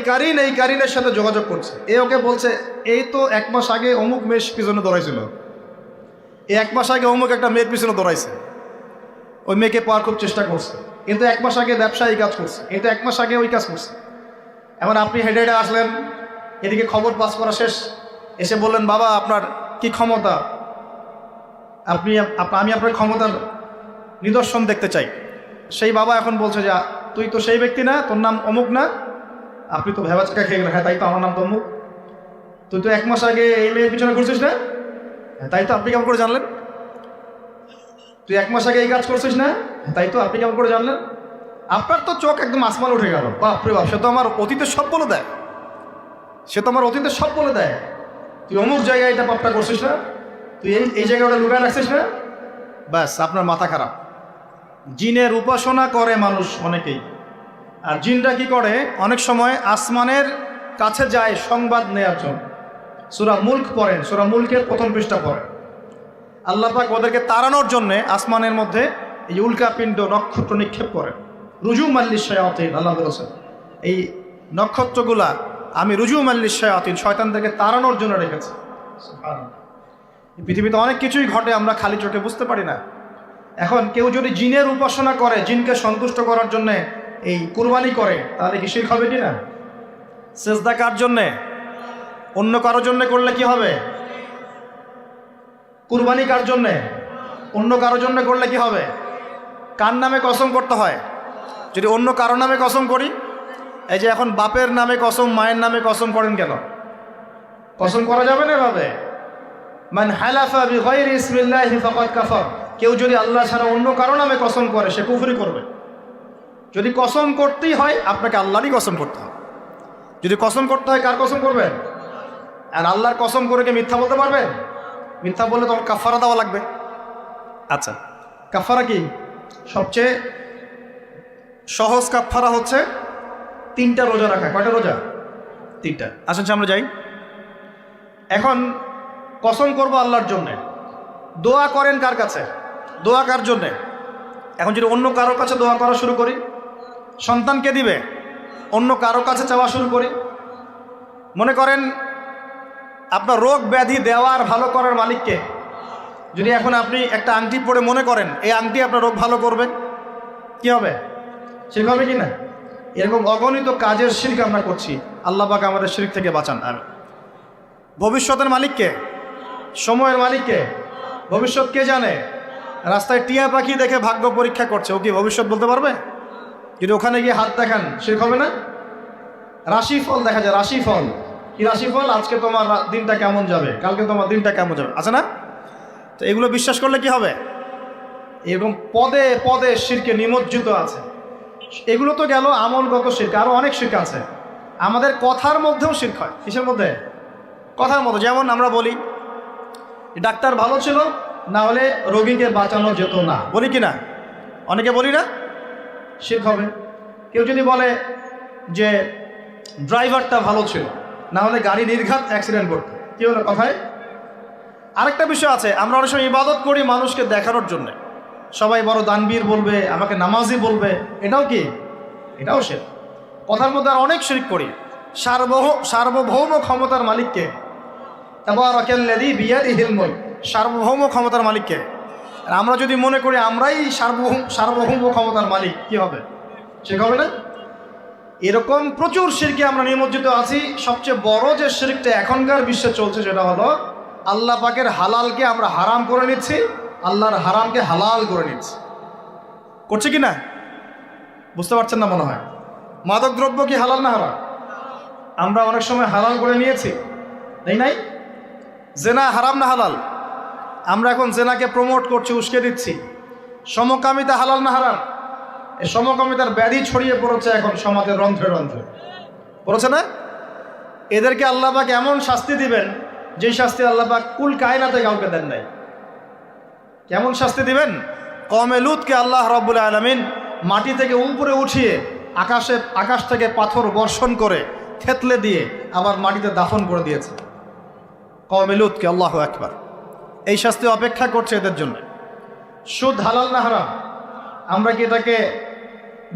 S1: কারিনের সাথে যোগাযোগ করছে। ওকে বলছে এই তো 1 মাস আগে অমুক মেয়ের পিছনে দৌড়াইছিল, 1 মাস আগে অমুক একটা মেয়ের পিছনে দৌড়াইছে, ওই মেয়েকে পাওয়ার খুব চেষ্টা করছে, কিন্তু 1 মাস আগে ব্যবসা এই কাজ করছে, কিন্তু 1 মাস আগে ওই কাজ করছে। এখন আপনি হেঁটে হেঁটে আসলেন, এদিকে খবর পাস করা শেষ, এসে বললেন বাবা আপনার কি ক্ষমতা, আমি আপনার ক্ষমতার নিদর্শন দেখতে চাই। সেই বাবা এখন বলছে যে তুই তো সেই ব্যক্তি না, তোর নাম অমুক না, আপনি তো ভেবাচকা খেয়ে গেলেন। হ্যাঁ তাই তো, আমার নাম তো অমুক। তুই তো 1 মাস আগে এই মেয়ের পিছনে ঘুরছিস না? তাই তো, আপনি কেমন করে জানলেন? তুই 1 মাস আগে এই কাজ করছিস না? তাই তো, আপনি কেমন করে জানলেন? আপনার তো চোখ একদম আসমান উঠে গেল। বাপরে বাপ, সে তো আমার অতীতের সব বলে দেয়, তুই অমুক জায়গায় এটা পাপটা করছিস না, তুই এই জায়গায় ওটা লুকায় রাখছিস না। ব্যাস, আপনার মাথা খারাপ। জিনের উপাসনা করে মানুষ অনেকেই। আর জিনরা কি করে, অনেক সময় আসমানের কাছে যায় সংবাদ নেওয়ার জন্য। সূরা মুলক পড়েন, সূরা মুলকের 1ম পৃষ্ঠা পড়েন। আল্লাহ পাক ওদেরকে তাড়ানোর জন্যে আসমানের মধ্যে এই উল্কাপিণ্ড নক্ষত্র নিক্ষেপ করেন। রুজু মাল্লিশ শায়াতিন, আল্লাহ বলেছেন এই নক্ষত্রগুলা আমি রুজু মাল্লিশ শায়াতিন, শয়তানদেরকে তাড়ানোর জন্য রেখেছি। পৃথিবীতে অনেক কিছুই ঘটে, আমরা খালি চোখে বুঝতে পারি না। এখন কেউ যদি জিনের উপাসনা করে, জিনকে সন্তুষ্ট করার জন্যে এই কুরবানি করে, তাহলে কি শিরক হবে কি না? সেজদা কার জন্যে? অন্য কারোর জন্যে করলে কি হবে? কুরবানি কার জন্যে? অন্য কারোর জন্য করলে কি হবে? কার নামে কসম করতে হয়? যদি অন্য কারো নামে কসম করি, এই যে এখন বাপের নামে কসম, মায়ের নামে কসম করেন কেন? কসম করা যাবে না এভাবে। মান হালাফা বিগাইরি ইসমিল্লাহি ফাকাদ কাফার, কেউ যদি আল্লাহ ছাড়া অন্য কারো নামে কসম করে সে কুফরি করবে। যদি কসম করতেই হয় আপনাকে আল্লাহরই কসম করতে হবে। যদি কসম করতে হয় কার কসম করবেন? আর আল্লাহর কসম করে কি মিথ্যা বলতে পারবেন? মিথ্যা বললে তখন কাফারা দেওয়া লাগবে। আচ্ছা, কাফারা কি? সবচেয়ে সহজ কাফারা হচ্ছে 3টা রোজা রাখা। কয়টা রোজা? 3টা। আসেন আমরা যাই। এখন কসম করব আল্লাহর জন্যে, দোয়া করেন কার কাছে? দোয়া কার জন্যে? এখন যদি অন্য কারোর কাছে দোয়া করা শুরু করি, সন্তানকে দিবে, অন্য কারোর কাছে চাওয়া শুরু করি। মনে করেন আপনার রোগ ব্যাধি দেওয়ার ভালো করার মালিককে, যদি এখন আপনি একটা আংটি পরে মনে করেন এই আংটি আপনার রোগ ভালো করবে, কি হবে? শিরক হবে কি না? এরকম অগণিত কাজের শিরক আমরা করছি। আল্লাহ পাক আমাদের শিরক থেকে বাঁচান। আর ভবিষ্যতের মালিককে, সময়ের মালিককে, ভবিষ্যৎ কে জানে? রাস্তায় টিয়া পাখি দেখে ভাগ্য পরীক্ষা করছে, ও কি ভবিষ্যৎ বলতে পারবে? যদি ওখানে গিয়ে হাত দেখান শিরক হবে না? রাশিফল দেখা যায়, রাশিফল কি? রাশিফল, আজকে তোমার দিনটা কেমন যাবে, কালকে তোমার দিনটা কেমন যাবে, আছে না? তো এগুলো বিশ্বাস করলে কি হবে? এরকম পদে পদে শিরকে নিমজ্জিত আছে। এগুলো তো গেল আমলগত শিরক, আরও অনেক শিরক আছে। আমাদের কথার মধ্যেও শিরক হয়। কিসের মধ্যে? কথার মধ্যে। যেমন আমরা বলি ডাক্তার ভালো ছিল, না হলে রোগীকে বাঁচানো যেত না, বলি কি না? অনেকে বলি না? শিরক হবে। কেউ যদি বলে যে ড্রাইভারটা ভালো ছিল, না হলে গাড়ি নির্ঘাত অ্যাক্সিডেন্ট করতো। কি হলো কথায়? আরেকটা বিষয় আছে, আমরা অনেক সময় ইবাদত করি মানুষকে দেখানোর জন্য, সবাই বড় দানবীর বলবে, আমাকে নামাজি বলবে, এটাও কি? এটাও শিরক। কথার মধ্যে আর অনেক শিরক করি। সার্বভৌম ক্ষমতার মালিককে, তাবারাকাল্লাযী বিয়াদিহিল মুলক, সার্বভৌম ক্ষমতার মালিককে। আর আমরা যদি মনে করি আমরাই সার্বভৌম ক্ষমতার মালিক, কি হবে? ঠিক হবে না? এরকম প্রচুর শিরকে আমরা নিমজ্জিত আছি। সবচেয়ে বড় যে শিরকটা এখনকার বিশ্বে চলছে সেটা হলো আল্লাহ পাকের হালালকে আমরা হারাম করে নিচ্ছি, আল্লাহর হারামকে হালাল করে নিচ্ছি। করছে কি না? বুঝতে পারছেন না মনে হয়। মাদক দ্রব্য কি হালাল না হারাম? আমরা অনেক সময় হালাল করে নিয়েছি, তাই নাই? জেনা হারাম না হালাল? আমরা এখন জেনাকে প্রমোট করছি, উস্কে দিচ্ছি। সমকামিতা হালাল না হারাম? এই সমকামিতার ব্যাধি ছড়িয়ে পড়েছে এখন সমাজের রন্ধ্রে রন্ধ্রে, পড়েছে না? এদেরকে আল্লাহ পাক এমন শাস্তি দিবেন যে শাস্তি আল্লাহ পাক কুল কায়নাতে কাউকে দেন নাই। কেমন শাস্তি দিবেন? কওমে লূতকে আল্লাহ রাব্বুল আলামিন মাটি থেকে উপরে উঠিয়ে আকাশ থেকে পাথর বর্ষণ করে থেতলে দিয়ে আবার মাটিতে দাফন করে দিয়েছে কওমে লূতকে। আল্লাহু আকবার। এই শাস্তি অপেক্ষা করছে এদের জন্য। সুদ হালাল না হারাম? আমরা কি এটাকে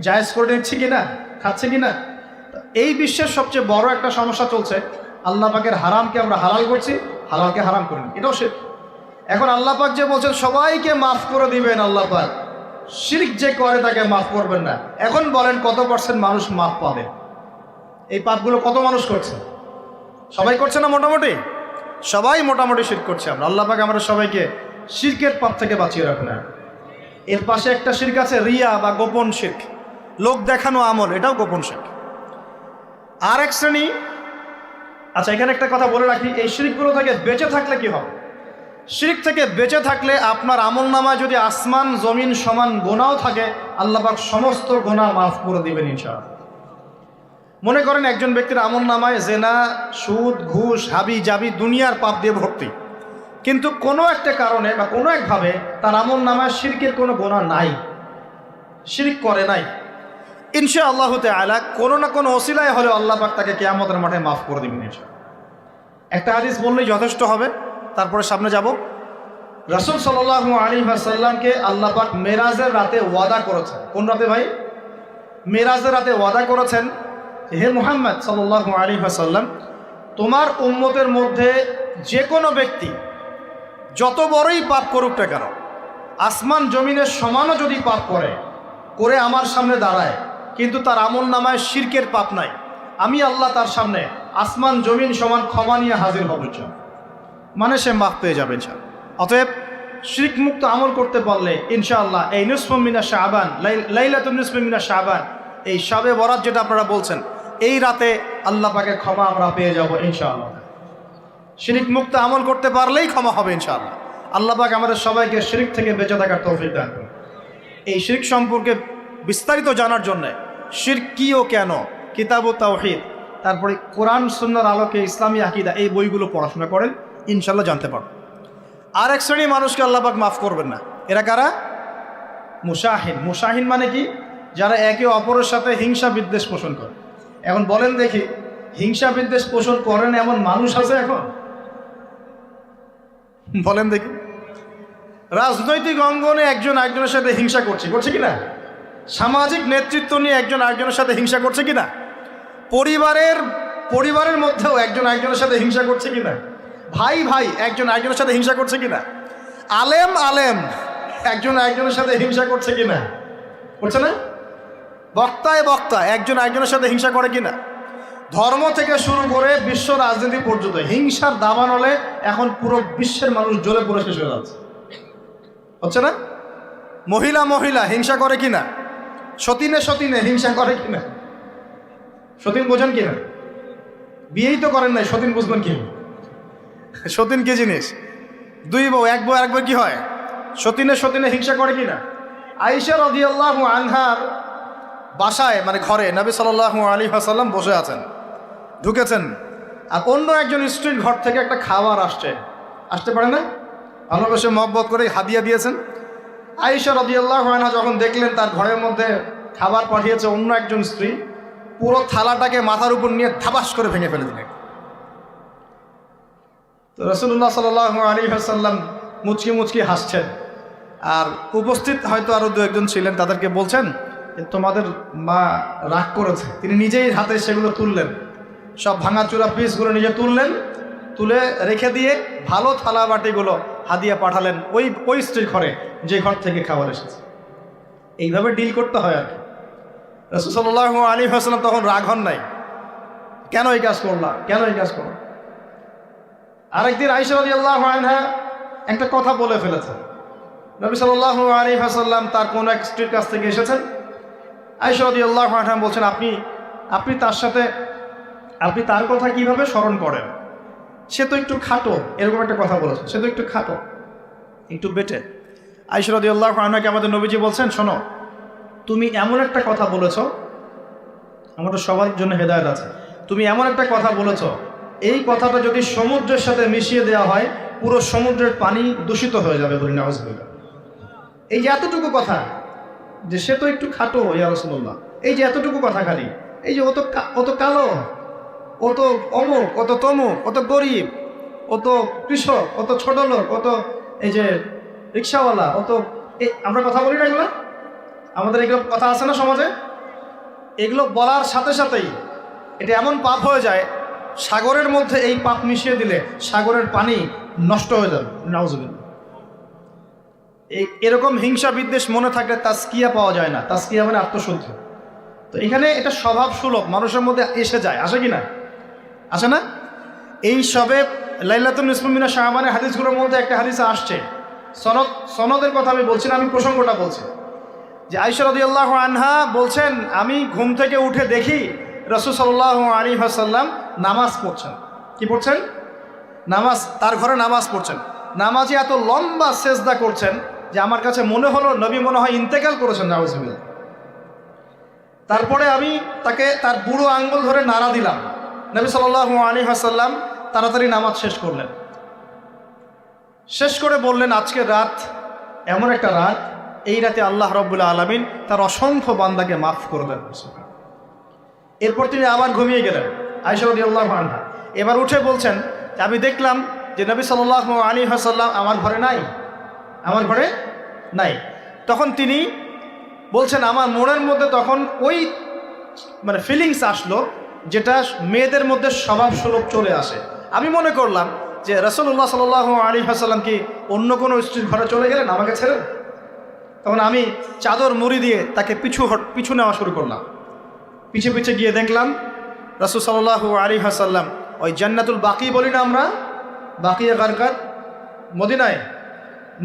S1: জায়েজ করে নিচ্ছি কিনা, খাচ্ছি কিনা? এই বিশ্বের সবচেয়ে বড় একটা সমস্যা চলছে, আল্লাহ পাকের হারামকে আমরা হালাল করছি, হালালকে হারাম করি। এটাও শিরক। এখন আল্লাহ পাক যে বলছেন সবাইকে মাফ করে দিবেন, আল্লাহ পাক শিরক যে করে তাকে মাফ করবেন না। এখন বলেন কত % মানুষ মাফ পাবে? এই পাপগুলো কত মানুষ করছে? সবাই করছে না? মোটামুটি সবাই মোটামুটি শিরক করছে। আমরা আল্লাহ পাক আমরা সবাইকে শিরকের পাপ থেকে বাঁচিয়ে রাখুন। এর পাশে একটা শিরক আছে রিয়া বা গোপন শিরক, লোক দেখানো আমল, এটাও গোপন শিরক। আর এক শ্রেণী। আচ্ছা, এখানে একটা কথা বলে রাখি, এই শিরকগুলো থেকে বেঁচে থাকলে কি হবে? শিরক থেকে বেঁচে থাকলে আপনার আমল নামায় যদি আসমান জমিন সমান গোনাও থাকে, আল্লাহ পাক সমস্ত গোনা মাফ করে দিবেন ইনশাআল্লাহ। মনে করেন একজন ব্যক্তির আমল নামায় জেনা, সুদ, ঘুষ, হাবি জাবি দুনিয়ার পাপ দিয়ে ভর্তি, কিন্তু কোনো একটা কারণে বা কোনো একভাবে তার আমল নামায় শিরকের কোনো গোনা নাই, শিরক করে নাই, ইনশাআল্লাহু তাআলা কোনো না কোনো ওসিলায় হলেও আল্লাহ পাক তাকে কিয়ামতের মাঠে মাফ করে দিবেন ইনশাআল্লাহ। একটা হাদিস বললেই যথেষ্ট হবে, তারপরে সামনে যাব। রাসূল সাল্লাল্লাহু আলাইহি ওয়াসাল্লামকে আল্লাহ পাক মেরাজের রাতে ওয়াদা করেছেন। কোন রাতে ভাই? মেরাজের রাতে ওয়াদা করেছেন, হে মুহাম্মদ সাল্লাল্লাহু আলাইহি ওয়াসাল্লাম, তোমার উম্মতের মধ্যে যে কোনো ব্যক্তি যত বড়ই পাপ করুক না কেন, আসমান জমিনের সমানও যদি পাপ করে আমার সামনে দাঁড়ায়, কিন্তু তার আমল নামায় শিরকের পাপ নাই, আমি আল্লাহ তার সামনে আসমান জমিন সমান ক্ষমা নিয়ে হাজির হব, মানে সে মাফ পেয়ে যাবে ইনশাআল্লাহ। অতএব শিরক মুক্ত আমল করতে পারলে ইনশাআল্লাহ এই নিসফু মিনা শাবান, লাইলাতুন নিসফি মিনা শাবান, এই শবে বরাত যেটা আপনারা বলছেন, এই রাতে আল্লাহ পাকের ক্ষমা আমরা পেয়ে যাব ইনশাআল্লাহ। শিরক মুক্ত আমল করতে পারলেই ক্ষমা হবে ইনশাআল্লাহ। আল্লাহ পাক আমাদের সবাইকে শিরক থেকে বেঁচে থাকার তৌফিক দান করুন। এই শিরক সম্পর্কে বিস্তারিত জানার জন্য শিরক কি ও কেন, কিতাব ও তাওহীদ, তারপরে কোরআন সুন্নাহর আলোকে ইসলামী আকীদা, এই বইগুলো পড়াশোনা করেন, ইনশাআল্লাহ জানতে পারবেন। আর এক শ্রেণী মানুষকে আল্লাহ পাক মাফ করবেন না। এরা কারা? মুশাহিন। মুশাহিন মানে কি? যারা একে অপরের সাথে হিংসা বিদ্বেষ পোষণ করে। এখন বলেন দেখি, হিংসা বিদ্বেষ পোষণ করেন এমন মানুষ আছে এখন? বলেন দেখি। রাজনৈতিক অঙ্গনে একজন আরেকজনের সাথে হিংসা করছে কিনা? সামাজিক নেতৃত্ব নিয়ে একজন আরেকজনের সাথে হিংসা করছে কিনা? পরিবারের মধ্যেও একজন আরেকজনের সাথে হিংসা করছে কিনা? ভাই একজন আরেকজনের সাথে হিংসা করছে কিনা? আলেম একজন আরেকজনের সাথে হিংসা করছে কিনা? করছে না? বক্তা একজন আরেকজনের সাথে হিংসা করে কিনা? ধর্ম থেকে শুরু করে বিশ্ব রাজনীতি পর্যন্ত হিংসার দাবানলে এখন পুরো বিশ্বের মানুষ জ্বলে পুরো শেষ হয়ে যাচ্ছে, হচ্ছে না? মহিলা হিংসা করে কিনা? সতীনে হিংসা করে কিনা? সতীন বোঝেন কিনা? বিয়েই তো করেন নাই, সতীন বুঝবেন কি? সতীন কি জিনিস? দুই বউ, এক বউ আরেকবার কি হয়? সতীনে হিংসা করে কিনা? আয়েশা রাদিয়াল্লাহু আনহার বাসায়, মানে ঘরে নবী সাল্লাল্লাহু আলাইহি ওয়াসাল্লাম বসে আছেন, ঢুকেছেন, আর অন্য একজন স্ত্রীর ঘর থেকে একটা খাবার আসতে পারে না, ভালোবেসে মহব্বত করে হাদিয়া দিয়েছেন। আয়েশা রাদিয়াল্লাহু আনহা যখন দেখলেন তার ঘরের মধ্যে খাবার পাঠিয়েছে অন্য একজন স্ত্রী, পুরো থালাটাকে মাথার উপর নিয়ে ধাবাস করে ভেঙে ফেলে দিলেন। তো রাসূলুল্লাহ সাল্লাল্লাহু আলাইহি ওয়াসাল্লাম মুচকি মুচকি হাসছেন, আর উপস্থিত হয়তো আরও দু একজন ছিলেন, তাদেরকে বলছেন তোমাদের মা রাগ করেছে। তিনি নিজেই হাতে সেগুলো তুললেন, সব ভাঙাচোরা পিসগুলো নিজে তুললেন, তুলে রেখে দিয়ে ভালো থালা বাটিগুলো হাদিয়া পাঠালেন ওই স্ত্রীর ঘরে, যে ঘর থেকে খাবার এসেছে। এইভাবে ডিল করতে হয় আর কি। রাসূল সাল্লাল্লাহু আলাইহি ওয়াসাল্লাম তখন রাগ হন নাই, কেন এই কাজ করলাম, কেন এই কাজ করলাম। আরেকদিন আয়েশা রাদিয়াল্লাহু আনহা একটা কথা বলে ফেলেছেন। নবী সাল্লাল্লাহু আলাইহি ওয়াসাল্লাম তার কোন এক স্ত্রীর কাছ থেকে এসেছেন। আয়েশা রাদিয়াল্লাহু আনহা বলছেন, আপনি তার সাথে আপনি তার কথা কিভাবে স্মরণ করেন? সে তো একটু খাটো, এরকম একটা কথা বলেছেন, সে তো একটু খাটো, একটু বেটে। আয়েশা রাদিয়াল্লাহু আনহাকে আমাদের নবীজি বলছেন, শোনো, তুমি এমন একটা কথা বলেছো, আমাদের সবার জন্য হেদায়েত আছে, তুমি এমন একটা কথা বলেছো, এই কথাটা যদি সমুদ্রের সাথে মিশিয়ে দেওয়া হয় পুরো সমুদ্রের পানি দূষিত হয়ে যাবে, বলি নাউযুবিল্লাহ। এই যে এতটুকু কথা, যে সে তো একটু খাটো ইয়া রাসূলুল্লাহ, এই যে এতটুকু কথা খালি, এই যে অত কালো, অত অমুক, অত তমুক, অত গরিব, অত কৃষক, অত ছোট লোক, অত এই যে রিক্সাওয়ালা, অত আমরা কথা বলি না এগুলো, আমাদের এগুলো কথা আছে না সমাজে। এগুলো বলার সাথে সাথেই এটা এমন পাপ হয়ে যায়, সাগরের মধ্যে এই পাপ মিশিয়ে দিলে সাগরের পানি নষ্ট হয়ে যাবে, নাউযুবিল্লাহ। এরকম হিংসা বিদ্বেষ মনে থাকলে তাজকিয়া পাওয়া যায় না। তাজকিয়া মানে আত্মশুদ্ধি। তো এখানে এটা স্বভাব সুলভ মানুষের মধ্যে এসে যায়, আসে কি না, আসে না? এই সবে লাইলাতুন নিসফু মিনাশ শাবানের হাদিসগুলোর মধ্যে একটা হাদিসে আসছে, সনদের কথা আমি বলছি না, আমি প্রসঙ্গটা বলছি, যে আয়েশা রাদিয়াল্লাহু আনহা বলছেন, আমি ঘুম থেকে উঠে দেখি রাসূল সাল্লাল্লাহু আলাইহি ওয়াসাল্লাম নামাজ পড়ছেন। কি পড়ছেন? নামাজ, তার ঘরে নামাজ পড়ছেন। নামাজে এত লম্বা সেজদা করছেন যে আমার কাছে মনে হলো নবী মনে হয় ইন্তেকাল করেছেন, নাউযুবিল্লাহ। তারপরে আমি তাকে তার বুড়ো আঙ্গুল ধরে নাড়া দিলাম। নবী সাল্লাল্লাহু আলাইহি ওয়াসাল্লাম তাড়াতাড়ি নামাজ শেষ করলেন, শেষ করে বললেন, আজকের রাত এমন একটা রাত, এই রাতে আল্লাহ রাব্বুল আলামিন তার অসংখ্য বান্দাকে মাফ করে দেন। এরপর তিনি আবার ঘুমিয়ে গেলেন, আয়েশা রাদিয়াল্লাহু আনহা। এবার উঠে বলছেন, আমি দেখলাম যে নবী সাল্লাল্লাহু আলাইহি ওয়াসাল্লাম আমার ঘরে নাই, আমার ঘরে নাই। তখন তিনি বলছেন, আমার মনের মধ্যে তখন ওই মানে ফিলিংস আসলো যেটা মেয়েদের মধ্যে স্বভাব সুলভ চলে আসে। আমি মনে করলাম যে রাসূলুল্লাহ সাল্লাল্লাহু আলাইহি ওয়াসাল্লাম কি অন্য কোনো স্ত্রীর ঘরে চলে গেলেন আমাকে ছেড়ে। তখন আমি চাদর মুড়ি দিয়ে তাকে পিছু নেওয়া শুরু করলাম। পিছে পিছে গিয়ে দেখলাম রাসূল সাল্লাল্লাহু আলাইহি ওয়াসাল্লাম ওই জান্নাতুল বাকি বলি না আমরা, বাকিয়ে গারকাত, মদিনায়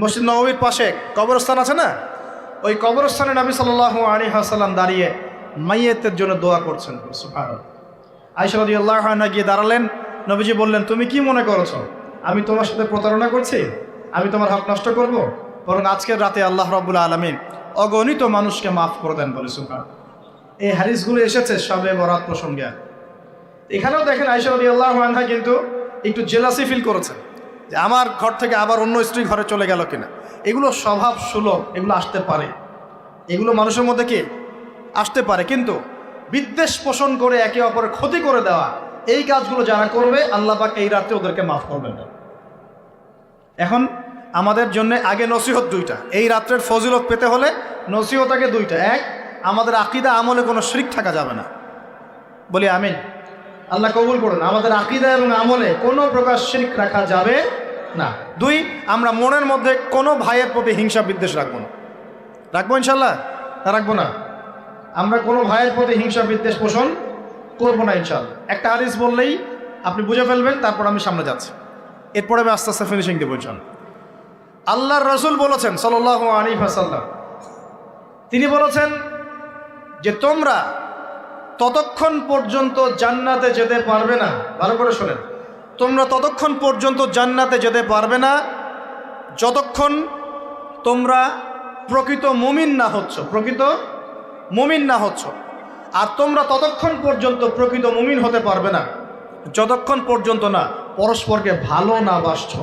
S1: মসজিদ নববীর পাশে কবরস্থান আছে না, ওই কবরস্থানে নবী সাল্লাল্লাহু আলাইহি ওয়াসাল্লাম দাঁড়িয়ে মাইয়েতের জন্য দোয়া করছেন। সুবহানাল্লাহ। আয়েশা রাদিয়াল্লাহু আনহা গিয়ে দাঁড়ালেন, নবীজি বললেন, তুমি কি মনে করছো আমি তোমার সাথে প্রতারণা করছি, আমি তোমার হক নষ্ট করব? বরং আজকের রাতে আল্লাহ রাব্বুল আলামিন অগণিত মানুষকে মাফ করে দেন, বলে সুবহানাল্লাহ। এই হাদিসগুলো এসেছে শবে বরাত প্রসঙ্গে। এখানেও দেখেন আয়েশা রাদিয়াল্লাহু আনহা কিন্তু একটু জেলাসি ফিল করেছেন যে আমার ঘর থেকে আবার অন্য স্ত্রী ঘরে চলে গেল কিনা। এগুলো স্বভাব সুলভ, এগুলো আসতে পারে, এগুলো মানুষের মধ্যে কি আসতে পারে, কিন্তু বিদ্বেষ পোষণ করে একে অপরের ক্ষতি করে দেওয়া, এই কাজগুলো যারা করবে আল্লাহ পাক এই রাতে ওদেরকে মাফ করবেন না। এখন আমাদের জন্য আগে নসিহত দুইটা, এই রাত্রের ফজিলত পেতে হলে নসিহত আগে দুইটা। এক, আমাদের আকীদা আমলে কোনো শিরক থাকা যাবে না, বলি আমিন। আল্লাহ কবুল করুন। আমাদের আকীদা এবং আমলে কোনো প্রকার শিরক রাখা যাবে না। দুই, আমরা মনের মধ্যে কোনো ভাইয়ের প্রতি হিংসা বিদ্বেষ রাখবো না। রাখবো ইনশাল্লাহ? রাখবো না। আমরা কোনো ভাইয়ের প্রতি হিংসা বিদ্বেষ পোষণ করবো না ইনশাল্লাহ। একটা হাদিস বললেই আপনি বুঝে ফেলবেন, তারপর আমি সামনে যাচ্ছি, এরপরে আমি আস্তে আস্তে ফিনিশিং দেবো ইনশাল্লাহ। আল্লাহর রাসূল বলেছেন সাল্লাল্লাহু আলাইহি ওয়াসাল্লাম, তিনি বলেছেন যে তোমরা ততক্ষণ পর্যন্ত জান্নাতে যেতে পারবে না, ভালো করে শোনেন, তোমরা ততক্ষণ পর্যন্ত জান্নাতে যেতে পারবে না যতক্ষণ তোমরা প্রকৃত মুমিন না হচ্ছ, প্রকৃত মুমিন না হচ্ছ। আর তোমরা ততক্ষণ পর্যন্ত প্রকৃত মুমিন হতে পারবে না যতক্ষণ পর্যন্ত না পরস্পরকে ভালো না বাসছ,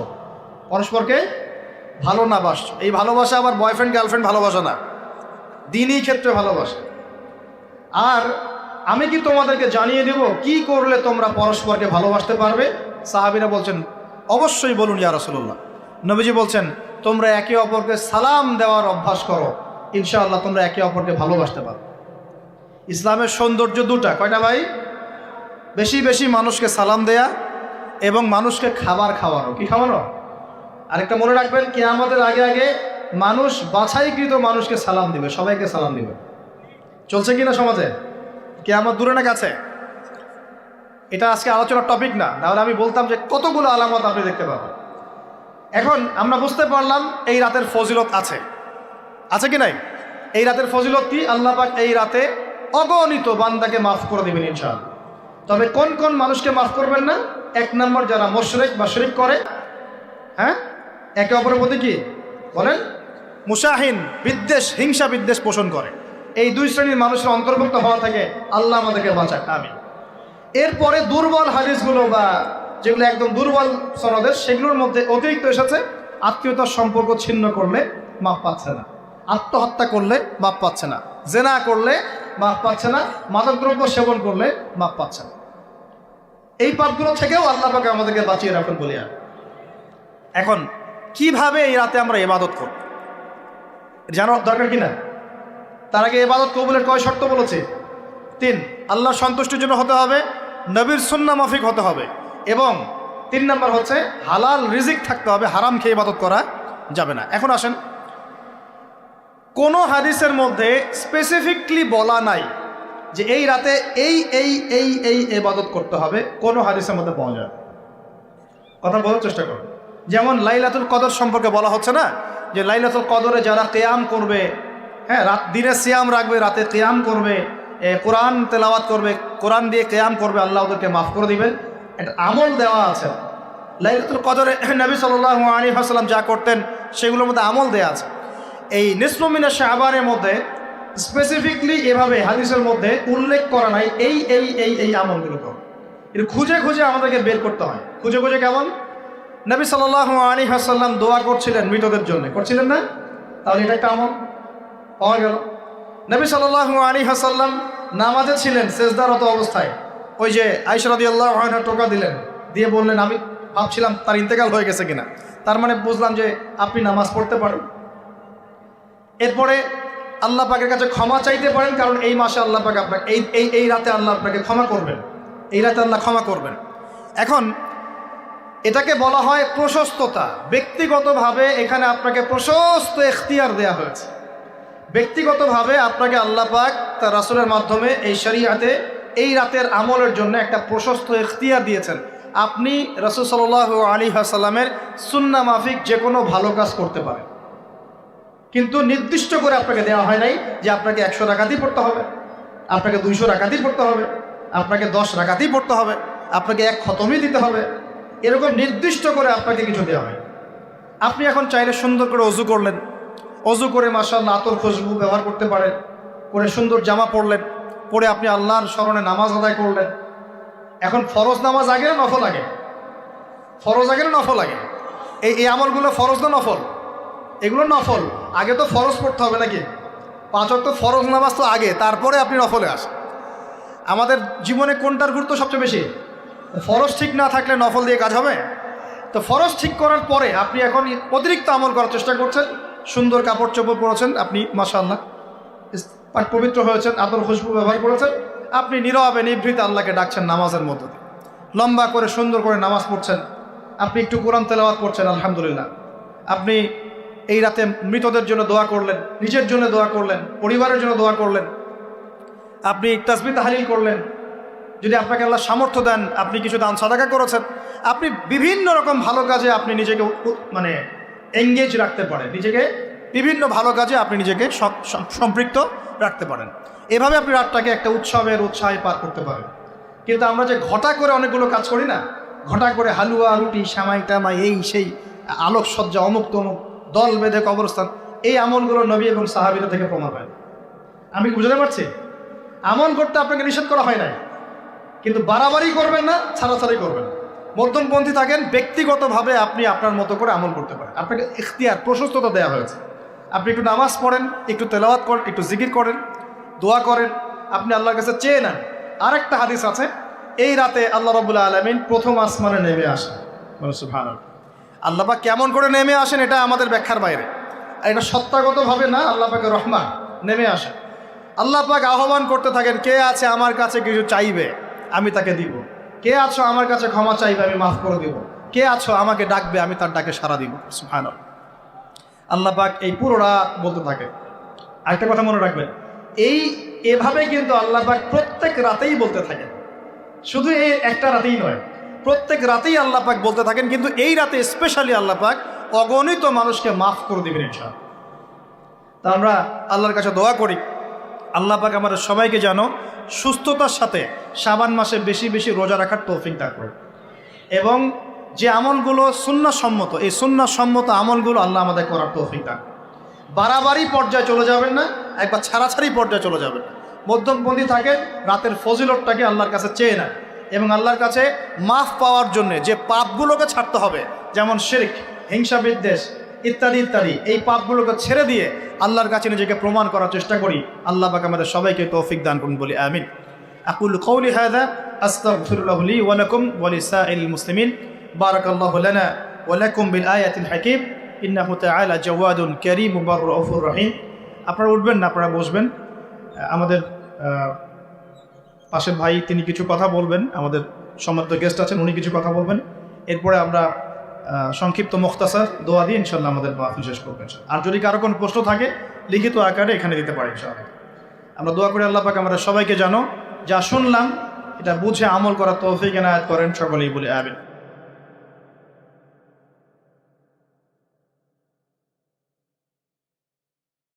S1: পরস্পরকে ভালো না বাসছ। এই ভালোবাসা আবার বয়ফ্রেন্ড গার্লফ্রেন্ড ভালোবাসা না, দিনই ক্ষেত্রে ভালোবাসা। আর আমি কি তোমাদেরকে জানিয়ে দেব কি করলে তোমরা পরস্পরকে ভালোবাসতে পারবে? সাহাবীরা বলছেন, অবশ্যই বলুন ইয়া রাসূলুল্লাহ। নবীজি বলছেন, তোমরা একে অপরকে সালাম দেওয়ার অভ্যাস করো, ইনশাআল্লাহ তোমরা একে অপরকে ভালোবাসতে পারবে। ইসলামের সৌন্দর্য দুটা, কয়টা ভাই? বেশি বেশি মানুষকে সালাম দেয়া এবং মানুষকে খাবার খাওয়ানো। কি খাওয়ানো? আরেকটা মনে রাখবেন, কিয়ামতের আগে আগে মানুষ বাছাইকৃত মানুষকে সালাম দিবে, সবাইকে সালাম দিবে। চলছে কিনা সমাজে? কিয়ামত দূরে না কাছে? এটা আজকে আলোচনার টপিক না, তাহলে আমি বলতাম যে কতগুলো আলামত আপনি দেখতে পাবেন। এখন আমরা বুঝতে পারলাম এই রাতের ফজিলত আছে, আছে কি নাই? এই রাতের ফজিলত কি? আল্লাহ পাক এই রাতে অগণিত বান্দাকে মাফ করে দিবেন ইনশাআল্লাহ। তবে কোন কোন মানুষকে মাফ করবেন না? এক নম্বর, যারা মুশরিক বা শিরক করে, হ্যাঁ, একে অপরের প্রতি কি বলেন, মুশাহিন, বিদ্বেষ, হিংসা বিদ্বেষ পোষণ করে, এই দুই শ্রেণীর মানুষের অন্তর্ভুক্ত হওয়া থেকে আল্লাহ আমাদেরকে বাঁচাক, আমিন। এরপরে দুর্বল হাদিসগুলো বা যেগুলো একদম দুর্বল সনদের, সেগুলোর মধ্যে অতিরিক্ত এসেছে আত্মীয়তার সম্পর্ক ছিন্ন করলে মাফ পাচ্ছে না, আত্মহত্যা করলে মাফ পাচ্ছে না, জেনা করলে মাফ পাচ্ছে না, মাদকদ্রব্য সেবন করলে মাফ পাচ্ছে না। এই পাপগুলো থেকেও আল্লাহ পাক আমাদেরকে বাঁচিয়ে রাখুন বলিয়া। এখন কিভাবে এই রাতে আমরা ইবাদত করব জানার দরকার কিনা? তার আগে ইবাদত কবুলের কয় শর্ত বলেছে? 3। আল্লাহর সন্তুষ্টির জন্য হতে হবে, নবীর সুন্নাহ মাফিক হতে হবে, এবং 3 নম্বর হচ্ছে হালাল রিজিক থাকতে হবে, হারাম খেয়ে ইবাদত করা যাবে না। এখন আসেন, কোন হাদিসের মধ্যে স্পেসিফিকলি বলা নাই যে এই রাতে এই এই এই এই ইবাদত করতে হবে, কোন হাদিসের মধ্যে পাওয়া যায়? কথা বলার চেষ্টা করুন। যেমন লাইলাতুল কদর সম্পর্কে বলা হচ্ছে না, যে লাইলাতুল কদরে যারা কিয়াম করবে, হ্যাঁ, রাত দিনে সিয়াম রাখবে, রাতে কিয়াম করবে, কোরআন তেলাওয়াত করবে, কোরআন দিয়ে কিয়াম করবে, আল্লাহ ওদেরকে মাফ করে দিবেন। একটা আমল দেওয়া আছে লাইলাতুল কদরে। নবী সাল্লাল্লাহু আলাইহি ওয়াসাল্লাম যা করতেন সেগুলোর মধ্যে আমল দেওয়া আছে। এই নিসফু মিনাশ শাবানের মধ্যে স্পেসিফিকলি এভাবে হাদিসের মধ্যে উল্লেখ করা নাই এই এই এই এই আমলগুলো করো। এটা খুঁজে খুঁজে আমাদেরকে বের করতে হয়। খুঁজে খুঁজে কেমন? নবী সাল্লাল্লাহু আলাইহি ওয়াসাল্লাম দোয়া করছিলেন মৃতদের জন্য, করছিলেন না? তাহলে এটা একটা আমল পাওয়া গেল। নবী সাল্লাল্লাহু আলাইহি ওয়াসাল্লাম নামাজে ছিলেন, সেজদারত অবস্থায় ওই যে আয়েশা রাদিয়াল্লাহু আনহা টোকা দিলেন, দিয়ে বললেন, আমি ভাবছিলাম তার ইন্তেকাল হয়ে গেছে কিনা, তার মানে বুঝলাম যে আপনি নামাজ পড়তে পারেন। এরপরে আল্লাহ পাকের কাছে ক্ষমা চাইতে পারেন, কারণ এই মাসে আল্লাহ পাক আপনাকে এই রাতে আল্লাহ আপনাকে ক্ষমা করবেন, এই রাতে আল্লাহ ক্ষমা করবেন। এখন এটাকে বলা হয় প্রশস্ততা। ব্যক্তিগতভাবে এখানে আপনাকে প্রশস্ত এখতিয়ার দেয়া হয়েছে। ব্যক্তিগতভাবে আপনাকে আল্লাহ পাক তার রাসূলের মাধ্যমে এই শরীয়তে এই রাতের আমলের জন্য একটা প্রশস্ত এখতিয়ার দিয়েছেন। আপনি রাসূল সাল্লাল্লাহু আলাইহি ওয়াসাল্লামের সুন্নাহ মাফিক যে কোনো ভালো কাজ করতে পারেন, কিন্তু নির্দিষ্ট করে আপনাকে দেওয়া হয় নাই যে আপনাকে 100 রাকাতই পড়তে হবে, আপনাকে 200 রাকাতই পড়তে হবে, আপনাকে 10 রাকাতই পড়তে হবে, আপনাকে 1 খতমই দিতে হবে, এরকম নির্দিষ্ট করে আপনাকে কিছু দেওয়া হয়। আপনি এখন চাইলে সুন্দর করে অজু করলেন, অজু করে মাশাআল্লাহ আতর খুশবু ব্যবহার করতে পারেন, করে সুন্দর জামা পরলেন, পরে আপনি আল্লাহর স্মরণে নামাজ আদায় করলেন। এখন ফরজ নামাজ আগে না নফল আগে? ফরজ আগে না নফল আগে? এই আমলগুলো ফরজ না নফল? এগুলো নফল। আগে তো ফরজ পড়তে হবে নাকি? 5 ওয়াক্ত ফরজ নামাজ তো আগে, তারপরে আপনি নফলে আসেন। আমাদের জীবনে কোনটার গুরুত্ব সবচেয়ে বেশি? ফরজ ঠিক না থাকলে নফল দিয়ে কাজ হবে? তো ফরজ ঠিক করার পরে আপনি এখন অতিরিক্ত আমল করার চেষ্টা করছেন, সুন্দর কাপড় চোপড় পরেছেন, আপনি মাশাআল্লাহ পবিত্র হয়েছেন, আতর খুশবু ব্যবহার করেছেন, আপনি নীরবে নিভৃতে আল্লাহকে ডাকছেন নামাজের মধ্যে দিয়ে, লম্বা করে সুন্দর করে নামাজ পড়ছেন, আপনি একটু কোরআন তেলাওয়াত করছেন, আলহামদুলিল্লাহ। আপনি এই রাতে মৃতদের জন্য দোয়া করলেন, নিজের জন্য দোয়া করলেন, পরিবারের জন্য দোয়া করলেন, আপনি তাসবিহ তাহলিল করলেন, যদি আপনাকে আল্লাহ সামর্থ্য দেন আপনি কিছু দান সাদাকা করেছেন, আপনি বিভিন্ন রকম ভালো কাজে আপনি নিজেকে মানে এঙ্গেজ রাখতে পারেন, নিজেকে বিভিন্ন ভালো কাজে আপনি নিজেকে সম্পৃক্ত রাখতে পারেন। এভাবে আপনি রাতটাকে একটা উৎসাহে পার করতে পারেন। কিন্তু আমরা যে ঘটা করে অনেকগুলো কাজ করি না, ঘটা করে হালুয়া রুটি সামাই টামাই এই সেই আলোকসজ্জা অমুক তমুক দল বেঁধে কবরস্থান, এই আমলগুলো নবী এবং সাহাবীরা থেকে প্রমাণ হয়। আমি বুঝতে পারছি, আমল করতে আপনাকে নিষেধ করা হয় নাই, কিন্তু বাড়াবাড়ি করবেন না, ছাড়াছাড়ি করবেন, মধ্যমপন্থী থাকেন। ব্যক্তিগতভাবে আপনি আপনার মতো করে আমল করতে পারেন, আপনাকে ইখতিয়ার প্রশস্ততা দেওয়া হয়েছে। আপনি একটু নামাজ পড়েন, একটু তেলাওয়াত করেন, একটু জিকির করেন, দোয়া করেন, আপনি আল্লাহর কাছে চেয়ে নেন। আরেকটা হাদিস আছে, এই রাতে আল্লাহ রাব্বুল আলামিন প্রথম আসমানে নেমে আসেন। সুবহানাল্লাহ। আল্লাহ পাক কেমন করে নেমে আসেন এটা আমাদের ব্যাখ্যার বাইরে, আর এটা সত্তাগতভাবে না, আল্লাহ পাকের রহমান নেমে আসেন। আল্লাহ পাক আহ্বান করতে থাকেন, কে আছে আমার কাছে কিছু চাইবে আমি তাকে দিব, কে আছো আমার কাছে ক্ষমা চাইবে আমি মাফ করে দিব, কে আছো আমাকে ডাকবে আমি তার ডাকে সাড়া দিব। সুবহানাল্লাহ। আল্লাহ পাক এই পুরো রাত বলতে থাকে। আরেকটা কথা মনে রাখবেন, এভাবে কিন্তু আল্লাহ পাক প্রত্যেক রাতেই বলতে থাকেন, শুধু এই একটা রাতেই নয়, প্রত্যেক রাতেই আল্লাহ পাক বলতে থাকেন, কিন্তু এই রাতে স্পেশালি আল্লাহ পাক অগণিত মানুষকে মাফ করে দিবেন ইনশাআল্লাহ। তা আমরা আল্লাহর কাছে দোয়া করি, আল্লাহ পাক আমাদের সবাইকে যেন সুস্থতার সাথে শাবান মাসে বেশি বেশি রোজা রাখার তৌফিক দান করে, এবং যে আমলগুলো সুন্নাহসম্মত এই সুন্নাহসম্মত আমলগুলো আল্লাহ আমাদের করার তৌফিক দান। বাড়াবাড়ি পর্যায়ে চলে যাবেন না, একবার ছাড়াছাড়ি পর্যায়ে চলে যাবেন, মধ্যমপন্থী থাকেন, রাতের ফজিলতটাকে আল্লাহর কাছে চেয়ে নেন, এবং আল্লাহর কাছে মাফ পাওয়ার জন্য যে পাপগুলোকে ছাড়তে হবে, যেমন শিরক, হিংসা বিদ্বেষ ইত্যাদি ইত্যাদি, এই পাপগুলোকে ছেড়ে দিয়ে আল্লাহর কাছে নিজেকে প্রমাণ করার চেষ্টা করি। আল্লাহ পাক আমাদের সবাইকে তৌফিক দান করুন বলি আমিন। আকুলু কওলি হাযা আস্তাগফিরুল্লাহ লি ওয়া লাকুম ওয়া লিসাইরিল মুসলিমিন। বারাকাল্লাহু লানা ওয়া লাকুম বিল আয়াতিল হাকীম ইন্নাহু তাআলা জাওয়াদুন কারীম রাউফুর রহিম। আপনারা উঠবেন না, আপনারা বসবেন। আমাদের পাশের ভাই তিনি কিছু কথা বলবেন, আমাদের সম্মানিত গেস্ট আছেন উনি কিছু কথা বলবেন, এরপরে আমরা সংক্ষিপ্ত মুখতাসার দোয়া দিয়ে ইনশাআল্লাহ আমাদের মাহফিল শেষ করবেন। আর যদি কারো কোনো প্রশ্ন থাকে লিখিত আকারে এখানে দিতে পারি ইনশাআল্লাহ। আমরা দোয়া করি আল্লাহ পাক আমাদের সবাইকে যেন যা শুনলাম এটা বুঝে আমল করার তৌফিক এনায়েত করেন, সকলেই বলি আমিন।